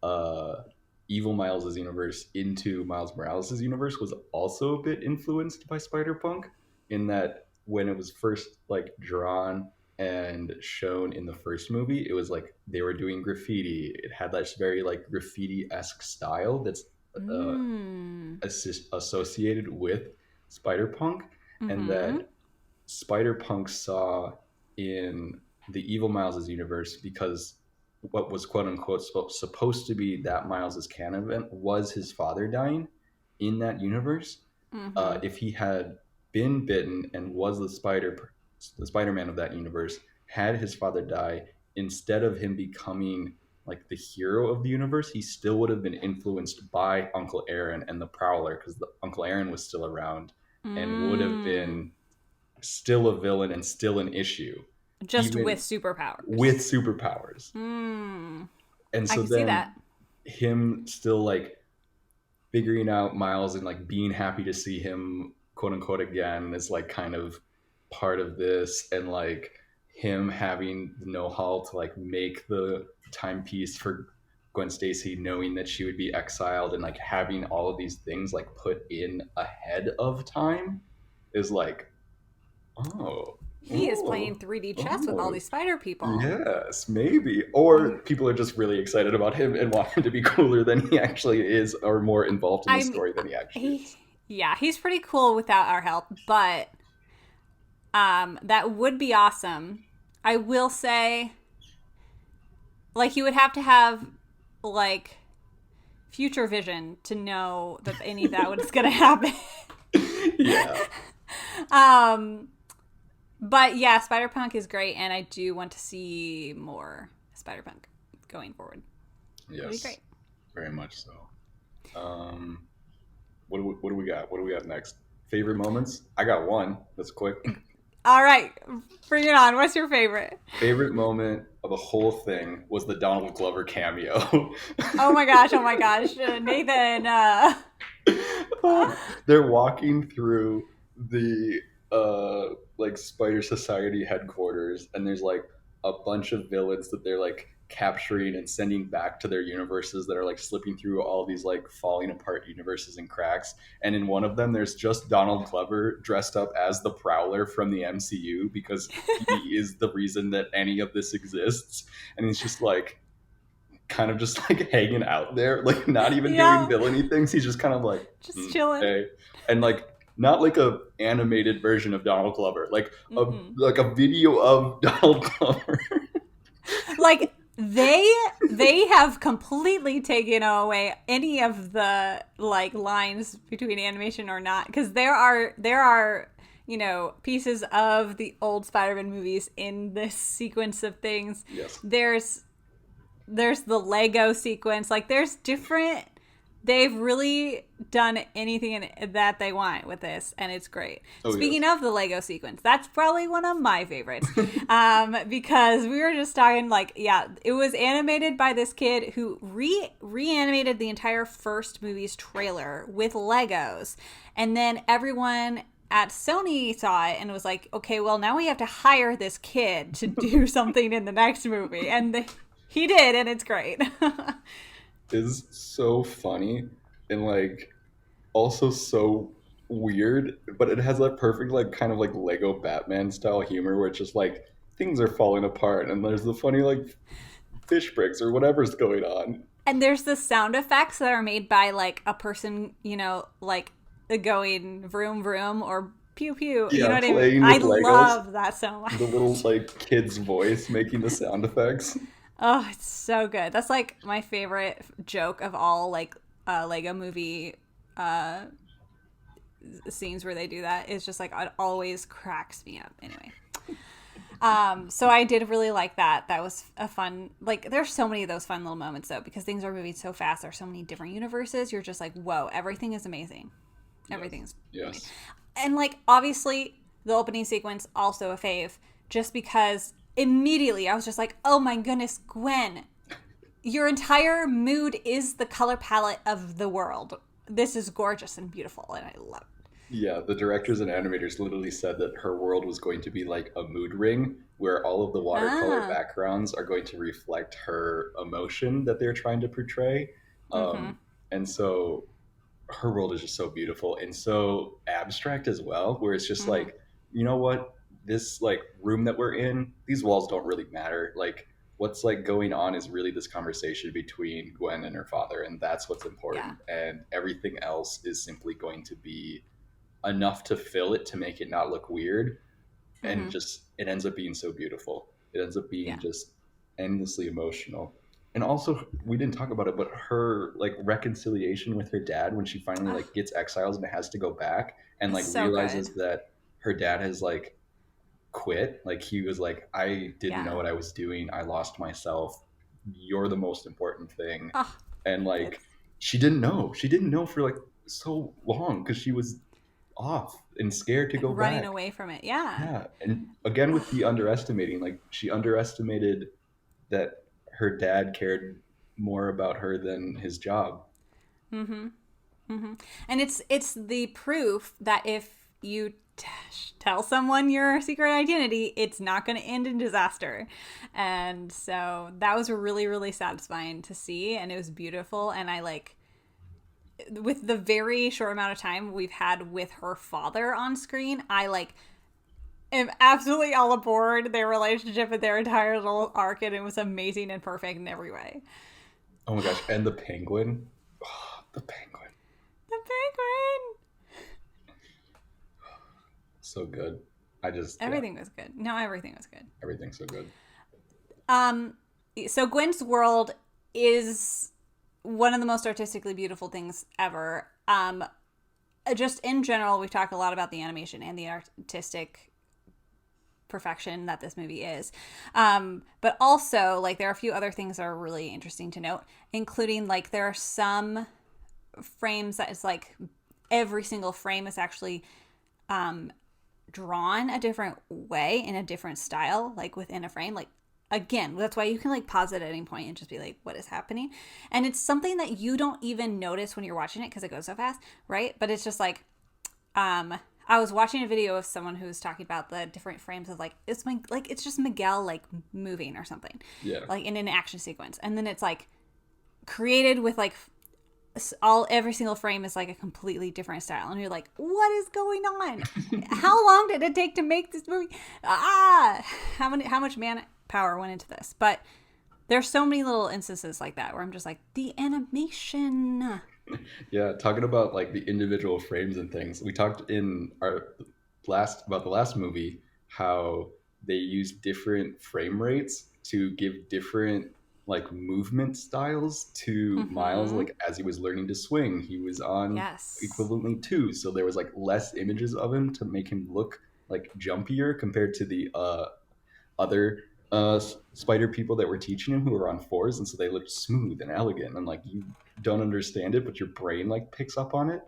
uh Evil Miles's universe into Miles Morales' universe was also a bit influenced by Spider-Punk, in that when it was first like drawn and shown in the first movie, it was like they were doing graffiti. It had that very like graffiti-esque style that's uh, Mm. associated with Spider-Punk, and Mm-hmm. that Spider-Punk saw in the Evil Miles' universe, because what was quote unquote supposed to be that Miles's canon event was his father dying in that universe. Mm-hmm. If he had been bitten and was the Spider-Man of that universe, had his father die, instead of him becoming like the hero of the universe, he still would have been influenced by Uncle Aaron and the Prowler, because the Uncle Aaron was still around and would have Mm. been still a villain and still an issue, Just with even with superpowers. superpowers. Mm. And I so can see then that. him still like figuring out Miles and like being happy to see him quote unquote again is like kind of part of this, and like him having the know-how to like make the timepiece for Gwen Stacy, knowing that she would be exiled, and like having all of these things like put in ahead of time is like, oh, He is playing oh, 3D chess with all oh. these spider people. Yes, maybe. Or people are just really excited about him and want him to be cooler than he actually is, or more involved in the I'm story than he actually he, is. yeah, he's pretty cool without our help, but that would be awesome. I will say, like, you would have to have like future vision to know that any of that was going to happen. Yeah. um, but yeah, Spider Punk is great, and I do want to see more Spider Punk going forward. It'd be Yes. great. Very much so. Um, what do we got? What do we got next? Favorite moments? I got one. That's quick. All right, bring it on. What's your favorite? Favorite moment of the whole thing was the Donald Glover cameo. Oh my gosh! Oh my gosh! Nathan. They're walking through the like Spider Society headquarters, and there's like a bunch of villains that they're like capturing and sending back to their universes that are like slipping through all these like falling apart universes and cracks. And in one of them, there's just Donald Glover dressed up as the Prowler from the MCU, because he is the reason that any of this exists. And he's just like kind of just like hanging out there, like not even doing Yeah, villainy things. He's just kind of like, just chilling. hey, and like not like a animated version of Donald Glover, Mm-mm. like a video of Donald Glover. Like they have completely taken away any of the like lines between animation or not, because there are pieces of the old Spider-Man movies in this sequence of things. Yes. There's the Lego sequence. Like there's different. They've really done anything that they want with this, and it's great. Oh Speaking yes. of the Lego sequence, that's probably one of my favorites, because we were just talking like, yeah, it was animated by this kid who reanimated the entire first movie's trailer with Legos, and then everyone at Sony saw it and was like, okay, well now we have to hire this kid to do something in the next movie, and he did, and it's great. Is so funny, and like also so weird, but it has that perfect like kind of like Lego Batman style humor where it's just like things are falling apart and there's the funny like fish bricks or whatever's going on. And there's the sound effects that are made by like a person, like going vroom vroom or pew pew. You know Yeah, what I mean? playing I with Legos, love that so much. the little like kid's voice making the sound effects. Oh, it's so good. That's like my favorite joke of all like Lego movie uh, scenes where they do that. It's just like it always cracks me up. Anyway. So I did really like that. That was a fun, like, there's so many of those fun little moments though, because things are moving so fast. There's so many different universes. You're just like, whoa, everything is amazing. Yes. Everything's amazing. Yes. And like, obviously the opening sequence, also a fave, just because immediately I was just like, oh my goodness, Gwen, your entire mood is the color palette of the world. This is gorgeous and beautiful, and I love it. Yeah, the directors and animators literally said that her world was going to be like a mood ring where all of the watercolor Ah. backgrounds are going to reflect her emotion that they're trying to portray. Mm-hmm. Um, and so her world is just so beautiful and so abstract as well, where it's just Mm-hmm. like, you know what, this like room that we're in, these walls don't really matter. Like what's like going on is really this conversation between Gwen and her father, and that's what's Yeah. important. And everything else is simply going to be enough to fill it to make it not look weird, and Mm-hmm. just it ends up being so beautiful. It ends up being Yeah. just endlessly emotional. And also we didn't talk about it, but her like reconciliation with her dad when she finally Oh, like gets exiled and has to go back and it's like so good. realizes that her dad has like quit. Like he was like, I didn't know Yeah. what I was doing, I lost myself, you're the most important thing. Oh, And like it's she didn't know for like so long because she was off and scared to go running back. away from it. Yeah. Yeah, and again with the underestimating, like she underestimated that her dad cared more about her than his job. And it's the proof that if you tell someone your secret identity, it's not going to end in disaster. And so that was really, really satisfying to see, and it was beautiful. And I like, with the very short amount of time we've had with her father on screen, I like am absolutely all aboard their relationship and their entire little arc, and it was amazing and perfect in every way. Oh my gosh, and the penguin. Oh, the penguin. The penguin. So good. I just Everything was good. No, everything was good. Everything's so good. So Gwen's world is one of the most artistically beautiful things ever. Just in general, we've talked a lot about the animation and the artistic perfection that this movie is. But also, like, there are a few other things that are really interesting to note, including, like, there are some frames that is, like, every single frame is actually drawn a different way in a different style, like, within a frame. Like, again, that's why you can, like, pause it at any point and just be like, what is happening? And it's something that you don't even notice when you're watching it because it goes so fast, right? But it's just like, I was watching a video of someone who was talking about the different frames of, like, it's just Miguel, like, moving or something. Yeah. Like, in an action sequence. And then it's, like, created with, like, every single frame is, like, a completely different style. And you're like, what is going on? How long did it take to make this movie? How much manpower went into this? But there's so many little instances like that where I'm just like, the animation. Yeah, talking about, like, the individual frames and things. We talked in our about the last movie how they use different frame rates to give different, like, movement styles to Miles. Like, as he was learning to swing, he was on equivalently 2, so there was, like, less images of him to make him look, like, jumpier compared to the other spider people that were teaching him who were on 4s, and so they looked smooth and elegant, and, like, you don't understand it, but your brain, like, picks up on it.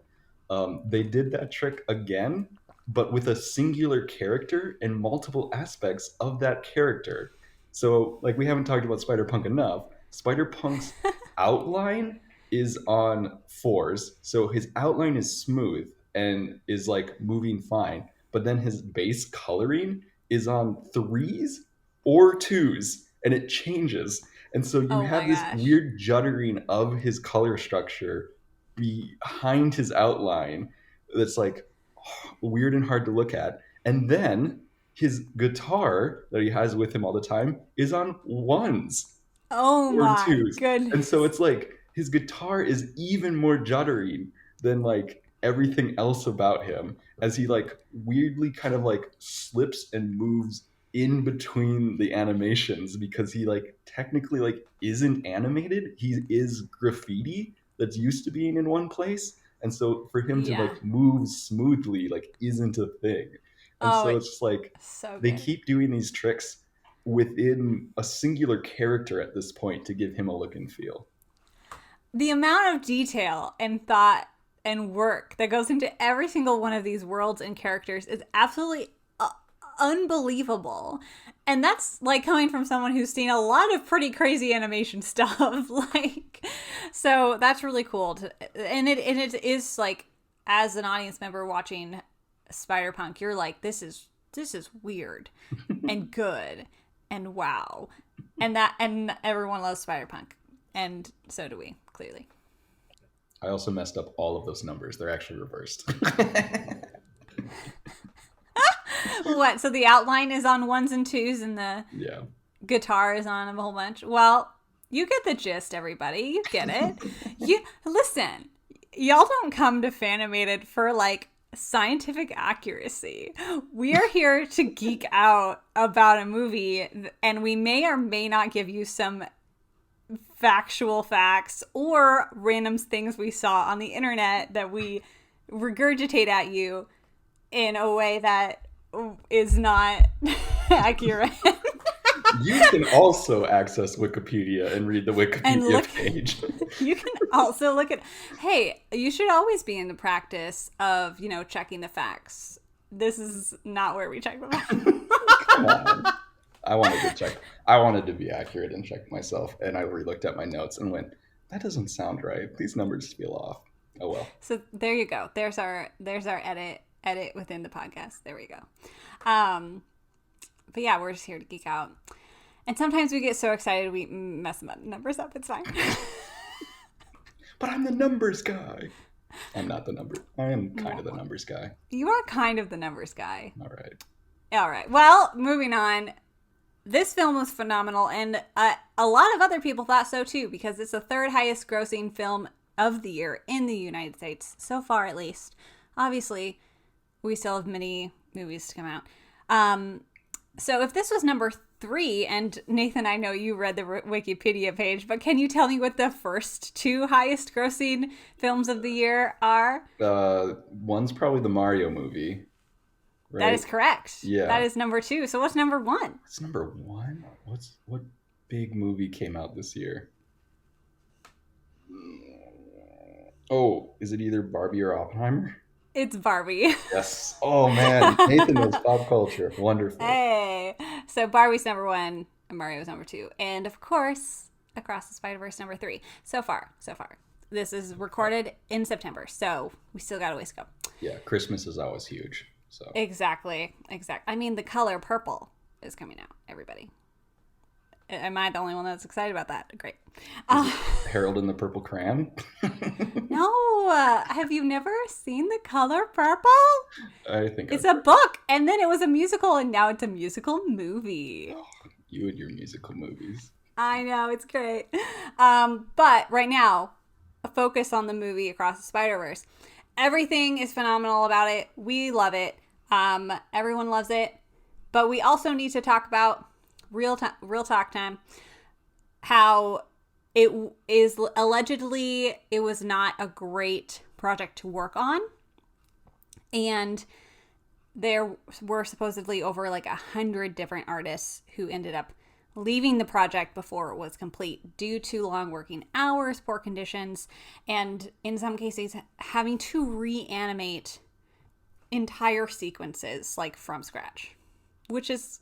They did that trick again, but with a singular character and multiple aspects of that character. So, like, we haven't talked about Spider-Punk enough. Spider-Punk's outline is on 4s, so his outline is smooth and is, like, moving fine, but then his base coloring is on 3s or 2s, and it changes. And so you have this weird juddering of his color structure behind his outline that's, like, weird and hard to look at. And then his guitar that he has with him all the time is on 1s Oh or my 2s. goodness. And so it's like his guitar is even more juddering than, like, everything else about him, as he, like, weirdly kind of, like, slips and moves in between the animations, because he, like, technically, like, isn't animated. He is graffiti that's used to being in one place, and so for him to, like, move smoothly, like, isn't a thing. And so it's just like, so they keep doing these tricks within a singular character at this point to give him a look and feel. The amount of detail and thought and work that goes into every single one of these worlds and characters is absolutely unbelievable. And that's, like, coming from someone who's seen a lot of pretty crazy animation stuff. Like, so that's really cool. And it is, like, as an audience member watching Spider-Punk, you're like, this is weird and good and wow. And everyone loves Spider-Punk. And so do we, clearly. I also messed up all of those numbers. They're actually reversed. What? So the outline is on 1s and 2s, and the guitar is on a whole bunch. Well, you get the gist, everybody. You get it. Listen. Y'all don't come to Fanimated for, like, scientific accuracy. We are here to geek out about a movie, and we may or may not give you some factual facts or random things we saw on the internet that we regurgitate at you in a way that is not accurate. You can also access Wikipedia and read the Wikipedia page. You can also look at, hey, you should always be in the practice of, checking the facts. This is not where we check the facts. Come on. I want to get checked. I wanted to be accurate and check myself, and I re-looked at my notes and went, "That doesn't sound right. These numbers feel off." Oh well. So there you go. There's our edit within the podcast. There we go. But yeah, we're just here to geek out. And sometimes we get so excited we mess the numbers up. It's fine. But I'm the numbers guy. I'm not the number. I am kind of the numbers guy. You are kind of the numbers guy. All right. All right. Well, moving on. This film was phenomenal, and a lot of other people thought so too, because it's the third highest grossing film of the year in the United States, so far at least. Obviously, we still have many movies to come out. So if this was number 3, and Nathan, I know you read the Wikipedia page, but can you tell me what the first 2 highest grossing films of the year are? One's probably the Mario movie. Right? That is correct. Yeah. That is number 2. So what's number 1? What's number 1? What big movie came out this year? Oh, is it either Barbie or Oppenheimer? It's Barbie. Yes. Oh man, Nathan knows pop culture. Wonderful. Hey. So Barbie's number 1 and Mario's number 2. And of course, Across the Spider-Verse number 3. So far. This is recorded in September, so we still got a ways to go. Yeah, Christmas is always huge. So Exactly. I mean, the color purple is coming out, everybody. Am I the only one that's excited about that? Great. Harold and the Purple Crayon? No, have you never seen The Color Purple? I think it's a book, and then it was a musical, and now it's a musical movie. Oh, you and your musical movies. I know, it's great. But right now, a focus on the movie Across the Spider-Verse. Everything is phenomenal about it. We love it. Everyone loves it. But we also need to talk about real talk time. How it is allegedly it was not a great project to work on, and there were supposedly over like 100 different artists who ended up leaving the project before it was complete due to long working hours, poor conditions, and in some cases having to reanimate entire sequences like from scratch, which is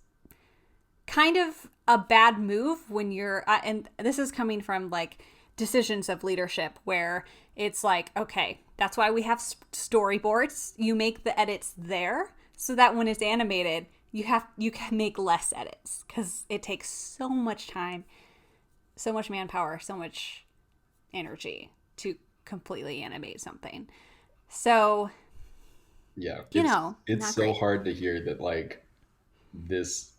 kind of a bad move when you're and this is coming from like decisions of leadership where it's like, okay, that's why we have storyboards. You make the edits there so that when it's animated you can make less edits, because it takes so much time, so much manpower, so much energy to completely animate something. So yeah, it's so great. hard to hear that like this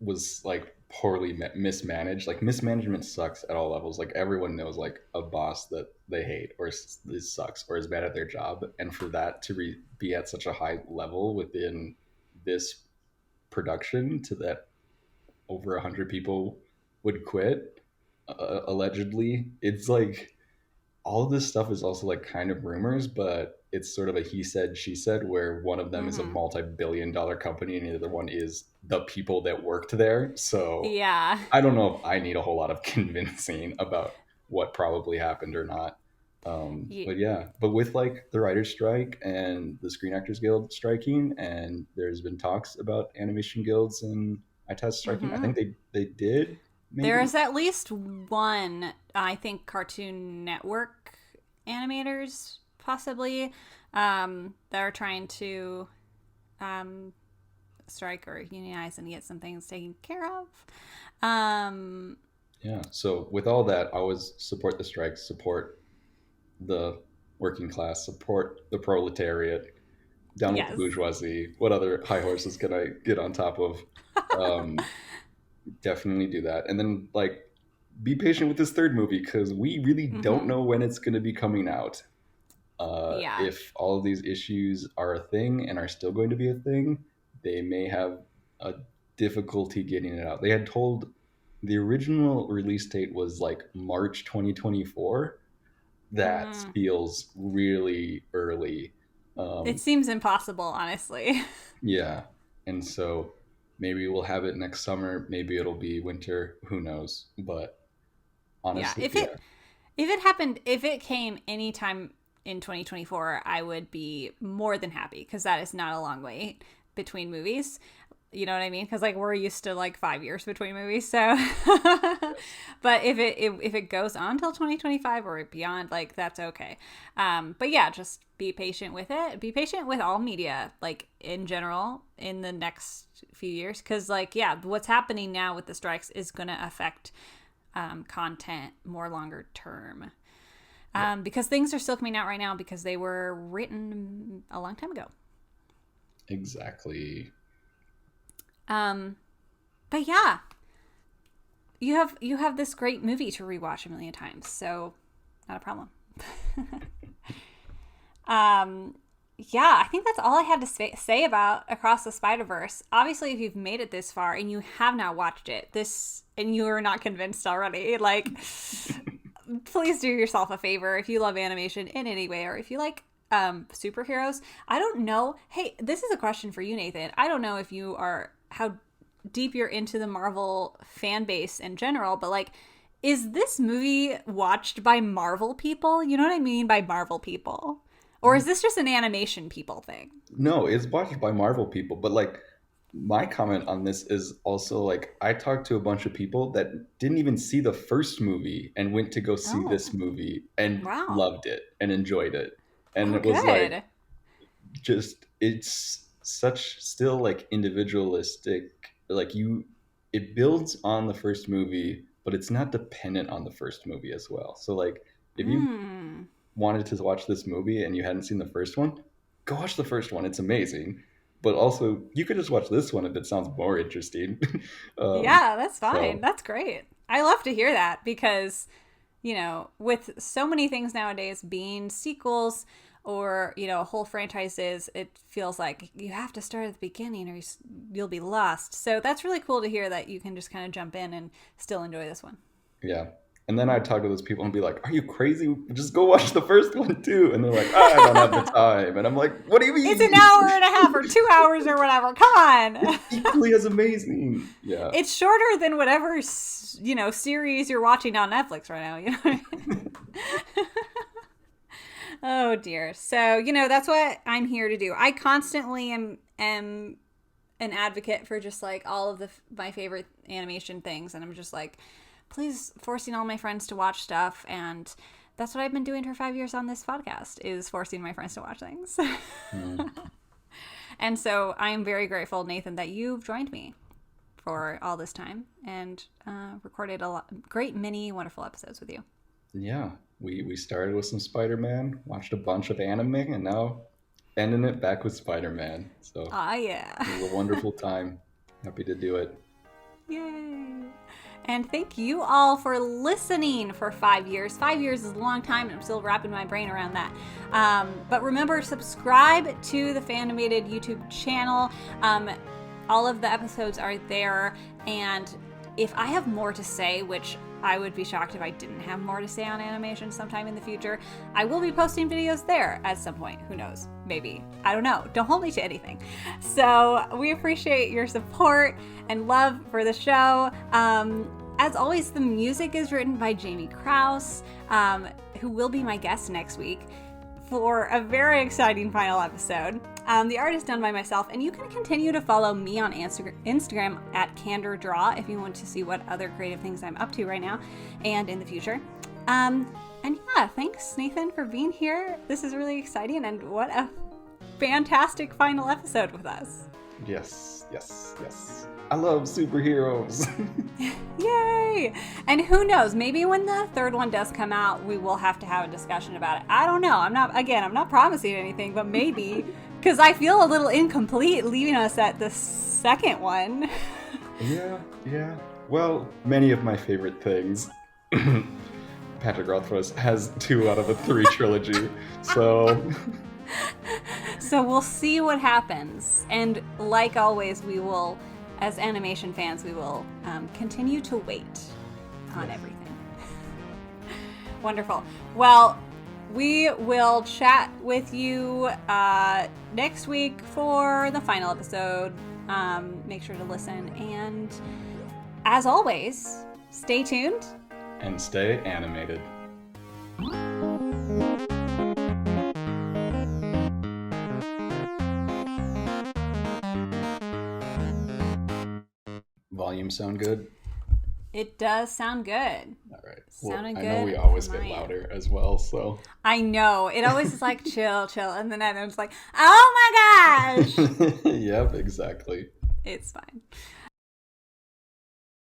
was like poorly mismanaged. Like mismanagement sucks at all levels. Like everyone knows like a boss that they hate or this sucks or is bad at their job, and for that to be at such a high level within this production to that over 100 people would quit allegedly. It's like all of this stuff is also like kind of rumors, but it's sort of a he said she said, where one of them is a multi-billion-dollar company and the other one is the people that worked there. So yeah, I don't know if I need a whole lot of convincing about what probably happened or not. But with like the writer's strike and the Screen Actors Guild striking, and there's been talks about animation guilds and ITAS striking. I think they did. Maybe. There is at least one, I think, Cartoon Network animators possibly that are trying to strike or unionize and get some things taken care of. Yeah. So with all that, I always support the strike, support the working class, support the proletariat, down with the bourgeoisie. What other high horses can I get on top of? Definitely do that. And then like be patient with this third movie, because we really don't know when it's going to be coming out. If all of these issues are a thing and are still going to be a thing, they may have a difficulty getting it out. They had told the original release date was like March 2024. That feels really early. It seems impossible, honestly. Yeah. And so maybe we'll have it next summer. Maybe it'll be winter. Who knows? But honestly, if it came anytime in 2024, I would be more than happy, because that is not a long wait between movies. You know what I mean? Because like we're used to like 5 years between movies. So, but if it goes on till 2025 or beyond, like that's okay. But yeah, just be patient with it. Be patient with all media, like in general, in the next few years. Because like yeah, what's happening now with the strikes is going to affect content more longer term. Because things are still coming out right now because they were written a long time ago. Exactly. But yeah, you have this great movie to rewatch a million times, so not a problem. Yeah, I think that's all I had to say about Across the Spider-Verse. Obviously, if you've made it this far and you have not watched it, and you are not convinced already, like, please do yourself a favor if you love animation in any way, or if you like superheroes. I don't know. Hey, this is a question for you, Nathan. I don't know if you are how deep you're into the Marvel fan base in general, but like, is this movie watched by Marvel people? You know what I mean by Marvel people? Or is this just an animation people thing? No, it's watched by Marvel people, but like my comment on this is also like I talked to a bunch of people that didn't even see the first movie and went to go see Oh, this movie and wow. loved it and enjoyed it. And Oh, it was like good. just it's such still like individualistic, like you it builds on the first movie, but it's not dependent on the first movie as well. So like if you Hmm. wanted to watch this movie and you hadn't seen the first one, go watch the first one. It's amazing. But also, you could just watch this one if it sounds more interesting. Yeah, that's fine. So That's great. I love to hear that because, with so many things nowadays being sequels or, whole franchises, it feels like you have to start at the beginning or you'll be lost. So that's really cool to hear that you can just kind of jump in and still enjoy this one. yeah. And then I'd talk to those people and be like, "Are you crazy? Just go watch the first one too." And they're like, "I don't have the time." And I'm like, "What do you It's an mean? hour and a half or 2 hours or whatever. Come on. It's equally as amazing." Yeah. It's shorter than whatever, series you're watching on Netflix right now. You know what I mean? Oh dear. So, that's what I'm here to do. I constantly am an advocate for just like all of my favorite animation things. And I'm just like, please forcing all my friends to watch stuff. And that's what I've been doing for 5 years on this podcast, is forcing my friends to watch things. Mm. And so I'm very grateful, Nathan, that you've joined me for all this time and recorded great many wonderful episodes with you. Yeah. We started with some Spider-Man, watched a bunch of anime, and now ending it back with Spider-Man. So Ah, yeah. it was a wonderful time. Happy to do it. Yay. And thank you all for listening for 5 years. 5 years is a long time, and I'm still wrapping my brain around that. But remember, subscribe to the Fanimated YouTube channel. All of the episodes are there. And if I have more to say, which I would be shocked if I didn't have more to say on animation sometime in the future, I will be posting videos there at some point. Who knows? Maybe. I don't know. Don't hold me to anything. So we appreciate your support and love for the show. As always, the music is written by Jamie Krause, who will be my guest next week for a very exciting final episode. The art is done by myself, and you can continue to follow me on Instagram at CandorDraw if you want to see what other creative things I'm up to right now and in the future. And yeah, thanks, Nathan, for being here. This is really exciting, and what a fantastic final episode with us. Yes, yes, yes. I love superheroes. Yay! And who knows, maybe when the third one does come out, we will have to have a discussion about it. I don't know. I'm not promising anything, but maybe, because I feel a little incomplete leaving us at the second one. Yeah. Well, many of my favorite things. Patrick Rothfuss has 2 out of a 3 trilogy, so... So we'll see what happens. And like always, we will, as animation fans, we will continue to wait on everything. Wonderful. Well, we will chat with you next week for the final episode. Make sure to listen. And as always, stay tuned. And stay animated. volume sound good? It does sound good. All right. Sounded I good. know we always on get my end. louder as well, so. I know. It always is like chill, chill. And then I'm just like, oh my gosh. Yep, exactly. It's fine.